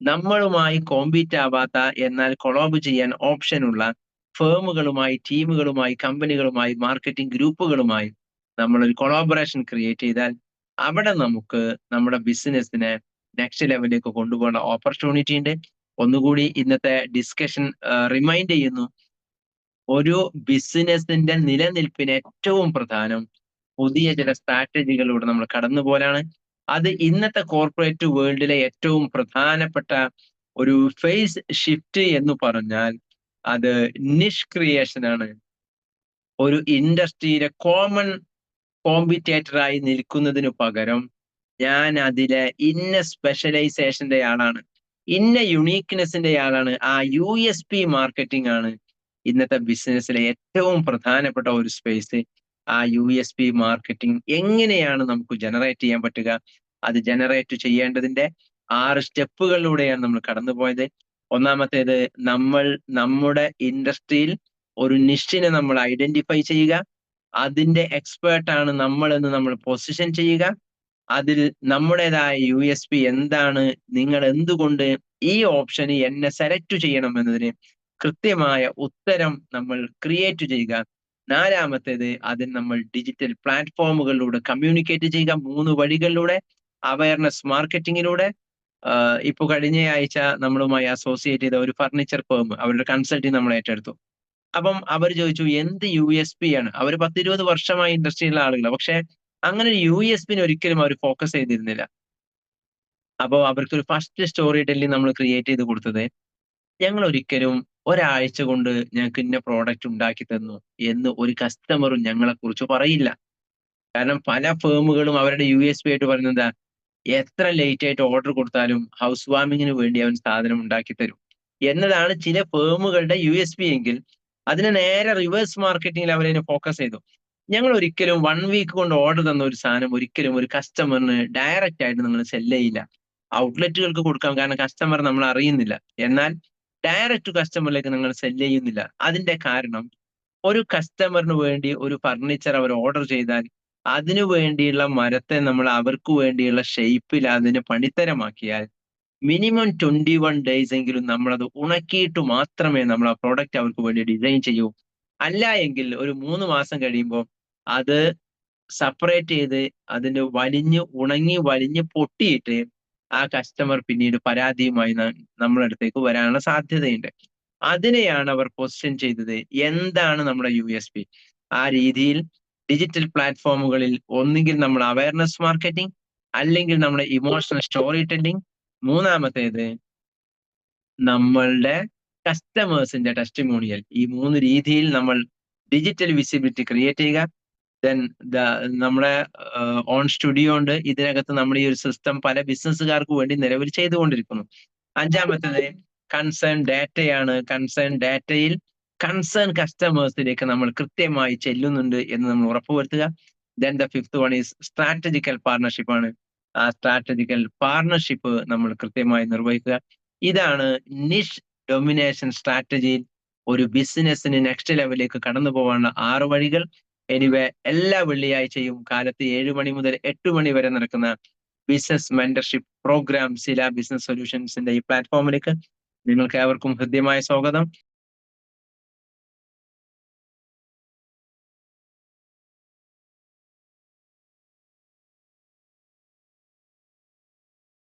നമ്മളുമായി കോമ്പീറ്റ് ആവാത്ത എന്നാൽ കൊളാബ് ചെയ്യാൻ ഓപ്ഷൻ ഉള്ള ഫേമുകളുമായി, ടീമുകളുമായി, കമ്പനികളുമായി, മാർക്കറ്റിംഗ് ഗ്രൂപ്പുകളുമായി നമ്മളൊരു കൊളാബറേഷൻ ക്രിയേറ്റ് ചെയ്താൽ അവിടെ നമുക്ക് നമ്മുടെ ബിസിനസിനെ നെക്സ്റ്റ് ലെവലിലേക്ക് കൊണ്ടുപോകേണ്ട ഓപ്പർച്യൂണിറ്റി ഉണ്ട്. ഒന്നുകൂടി ഇന്നത്തെ ഡിസ്കഷൻ റിമൈൻഡ് ചെയ്യുന്നു, ഒരു ബിസിനസിന്റെ നിലനിൽപ്പിന് ഏറ്റവും പ്രധാനം പുതിയ ചില സ്ട്രാറ്റജികളിലൂടെ നമ്മൾ കടന്നുപോലാണ്. അത് ഇന്നത്തെ കോർപ്പറേറ്റ് വേൾഡിലെ ഏറ്റവും പ്രധാനപ്പെട്ട ഒരു ഫേസ് ഷിഫ്റ്റ് എന്ന് പറഞ്ഞാൽ അത് നിഷ് ക്രിയേഷൻ ആണ്. ഒരു ഇൻഡസ്ട്രിയിലെ കോമൺ കോമ്പറ്റേറ്ററായി നിൽക്കുന്നതിനു പകരം ഞാൻ അതിലെ ഇന്ന സ്പെഷ്യലൈസേഷന്റെ ആളാണ്, ഇന്ന യുണീക്നെസിന്റെ ആളാണ്. ആ USP മാർക്കറ്റിംഗ് ആണ് ഇന്നത്തെ ബിസിനസ്സിലെ ഏറ്റവും പ്രധാനപ്പെട്ട ഒരു സ്പേസ്. ആ USP മാർക്കറ്റിംഗ് എങ്ങനെയാണ് നമുക്ക് ജനറേറ്റ് ചെയ്യാൻ പറ്റുക? അത് ജനറേറ്റ് ചെയ്യേണ്ടതിന്റെ 6 സ്റ്റെപ്പുകളിലൂടെയാണ് നമ്മൾ കടന്നുപോയത്. ഒന്നാമത്തേത്, നമ്മൾ നമ്മുടെ ഇൻഡസ്ട്രിയിൽ ഒരു നിഷിനെ നമ്മൾ ഐഡന്റിഫൈ ചെയ്യുക. അതിന്റെ എക്സ്പേർട്ട് ആണ് നമ്മൾ എന്ന് നമ്മൾ പൊസിഷൻ ചെയ്യുക. അതിൽ നമ്മുടേതായ USP എന്താണ്, നിങ്ങൾ എന്തുകൊണ്ട് ഈ ഓപ്ഷന് എന്നെ സെലക്ട് ചെയ്യണം എന്നതിന് കൃത്യമായ ഉത്തരം നമ്മൾ ക്രിയേറ്റ് ചെയ്യുക. നാലാമത്തേത്, അതിൽ നമ്മൾ ഡിജിറ്റൽ പ്ലാറ്റ്ഫോമുകളിലൂടെ കമ്മ്യൂണിക്കേറ്റ് ചെയ്യുക. 3 വഴികളിലൂടെ. അവയർനെസ് മാർക്കറ്റിങ്ങിലൂടെ. ഇപ്പൊ കഴിഞ്ഞ ആഴ്ച നമ്മളുമായി അസോസിയേറ്റ് ചെയ്ത ഒരു ഫർണിച്ചർ ഫേം, അവരുടെ കൺസൾട്ടിങ് നമ്മൾ ഏറ്റെടുത്തു. അപ്പം അവർ ചോദിച്ചു എന്ത് USP ആണ്. അവർ 10-20 വർഷമായി ഇൻഡസ്ട്രിയിലുള്ള ആളുകളാണ്. പക്ഷെ അങ്ങനെ ഒരു USPന് ഒരിക്കലും അവർ ഫോക്കസ് ചെയ്തിരുന്നില്ല. അപ്പോ അവർക്കൊരു ഫസ്റ്റ് സ്റ്റോറി ടെല്ലിംഗ് നമ്മൾ ക്രിയേറ്റ് ചെയ്ത് കൊടുത്തത്, ഞങ്ങൾ ഒരിക്കലും ഒരാഴ്ച കൊണ്ട് ഞങ്ങൾക്ക് ഇന്ന പ്രോഡക്റ്റ് ഉണ്ടാക്കി തന്നു എന്ന് ഒരു കസ്റ്റമറും ഞങ്ങളെ കുറിച്ച് പറയില്ല. കാരണം പല ഫേമുകളും അവരുടെ USP ആയിട്ട് പറയുന്നത് എന്താ, എത്ര ലേറ്റ് ആയിട്ട് ഓർഡർ കൊടുത്താലും ഹൗസ് വാമിങ്ങിന് വേണ്ടി അവൻ സാധനം ഉണ്ടാക്കി തരും എന്നതാണ് ചില ഫേമുകളുടെ USP എങ്കിൽ, അതിനെ നേരെ റിവേഴ്സ് മാർക്കറ്റിംഗിൽ അവരതിനെ ഫോക്കസ് ചെയ്തു. ഞങ്ങൾ ഒരിക്കലും 1 വീക്ക് കൊണ്ട് ഓർഡർ തന്ന ഒരു സാധനം ഒരിക്കലും ഒരു കസ്റ്റമറിന് ഡയറക്റ്റ് ആയിട്ട് നിങ്ങൾ സെല്ല് ചെയ്യില്ല. ഔട്ട്ലെറ്റുകൾക്ക് കൊടുക്കാം, കാരണം കസ്റ്റമർ നമ്മൾ അറിയുന്നില്ല. എന്നാൽ ഡയറക്റ്റ് കസ്റ്റമറിലേക്ക് നിങ്ങൾ സെല്ല് ചെയ്യുന്നില്ല. അതിന്റെ കാരണം, ഒരു കസ്റ്റമറിന് വേണ്ടി ഒരു ഫർണിച്ചർ അവർ ഓർഡർ ചെയ്താൽ അതിനു വേണ്ടിയുള്ള മരത്തെ നമ്മൾ അവർക്ക് വേണ്ടിയുള്ള ഷേപ്പിൽ അതിന് പണിത്തരമാക്കിയാൽ മിനിമം 21 ഡേയ്സ് എങ്കിലും നമ്മളത് ഉണക്കിയിട്ട് മാത്രമേ നമ്മൾ ആ പ്രോഡക്റ്റ് അവർക്ക് വേണ്ടി ഡിസൈൻ ചെയ്യൂ. അല്ല എങ്കിൽ ഒരു 3 മാസം കഴിയുമ്പോൾ അത് സെപ്പറേറ്റ് ചെയ്ത് അതിന്റെ ഉണങ്ങി വലിഞ്ഞ് പൊട്ടിയിട്ട് ആ കസ്റ്റമർ പിന്നീട് പരാതിയുമായി നമ്മുടെ അടുത്തേക്ക് വരാനുള്ള സാധ്യതയുണ്ട്. അതിനെയാണ് അവർ ക്വസ്റ്റ്യൻ ചെയ്തത്, എന്താണ് നമ്മുടെ USP. ആ രീതിയിൽ ഡിജിറ്റൽ പ്ലാറ്റ്ഫോമുകളിൽ ഒന്നുകിൽ നമ്മൾ അവയർനെസ് മാർക്കറ്റിംഗ്, അല്ലെങ്കിൽ നമ്മുടെ ഇമോഷണൽ സ്റ്റോറി ടെല്ലിംഗ്, മൂന്നാമത്തേത് നമ്മളുടെ കസ്റ്റമേഴ്സിന്റെ ടെസ്റ്റിമോണിയൽ. ഈ 3 രീതിയിൽ നമ്മൾ ഡിജിറ്റൽ വിസിബിലിറ്റി ക്രിയേറ്റ് ചെയ്യുക. ദെൻ നമ്മുടെ ഓൺ സ്റ്റുഡിയോ ഉണ്ട്. ഇതിനകത്ത് നമ്മൾ ഈ ഒരു സിസ്റ്റം പല ബിസിനസ്സുകാർക്ക് വേണ്ടി നിലവിൽ ചെയ്തുകൊണ്ടിരിക്കുന്നു. അഞ്ചാമത്തേത് കൺസേൺ ഡാറ്റയാണ്. കൺസേൺ ഡാറ്റയിൽ കൺസേൺ കസ്റ്റമേഴ്സിലേക്ക് നമ്മൾ കൃത്യമായി ചെല്ലുന്നുണ്ട് എന്ന് നമ്മൾ ഉറപ്പുവരുത്തുക. Then the fifth one is strategical partnership ആണ്. ആ സ്ട്രാറ്റജിക്കൽ പാർട്ണർഷിപ്പ് നമ്മൾ കൃത്യമായി നിർവഹിക്കുക. ഇതാണ് നിഷ് ഡൊമിനേഷൻ സ്ട്രാറ്റജിയിൽ ഒരു ബിസിനസ്സിന് നെക്സ്റ്റ് ലെവലിലേക്ക് കടന്നു പോകാനുള്ള 6 വഴികൾ. എനിവേ, എല്ലാ വെള്ളിയാഴ്ചയും കാലത്ത് 7 മണി മുതൽ 8 മണി വരെ നടക്കുന്ന ബിസിനസ് മെന്റർഷിപ്പ് പ്രോഗ്രാം സില ബിസിനസ് സൊല്യൂഷൻസിന്റെ ഈ പ്ലാറ്റ്ഫോമിലേക്ക് നിങ്ങൾക്ക് ഏവർക്കും ഹൃദ്യമായ സ്വാഗതം.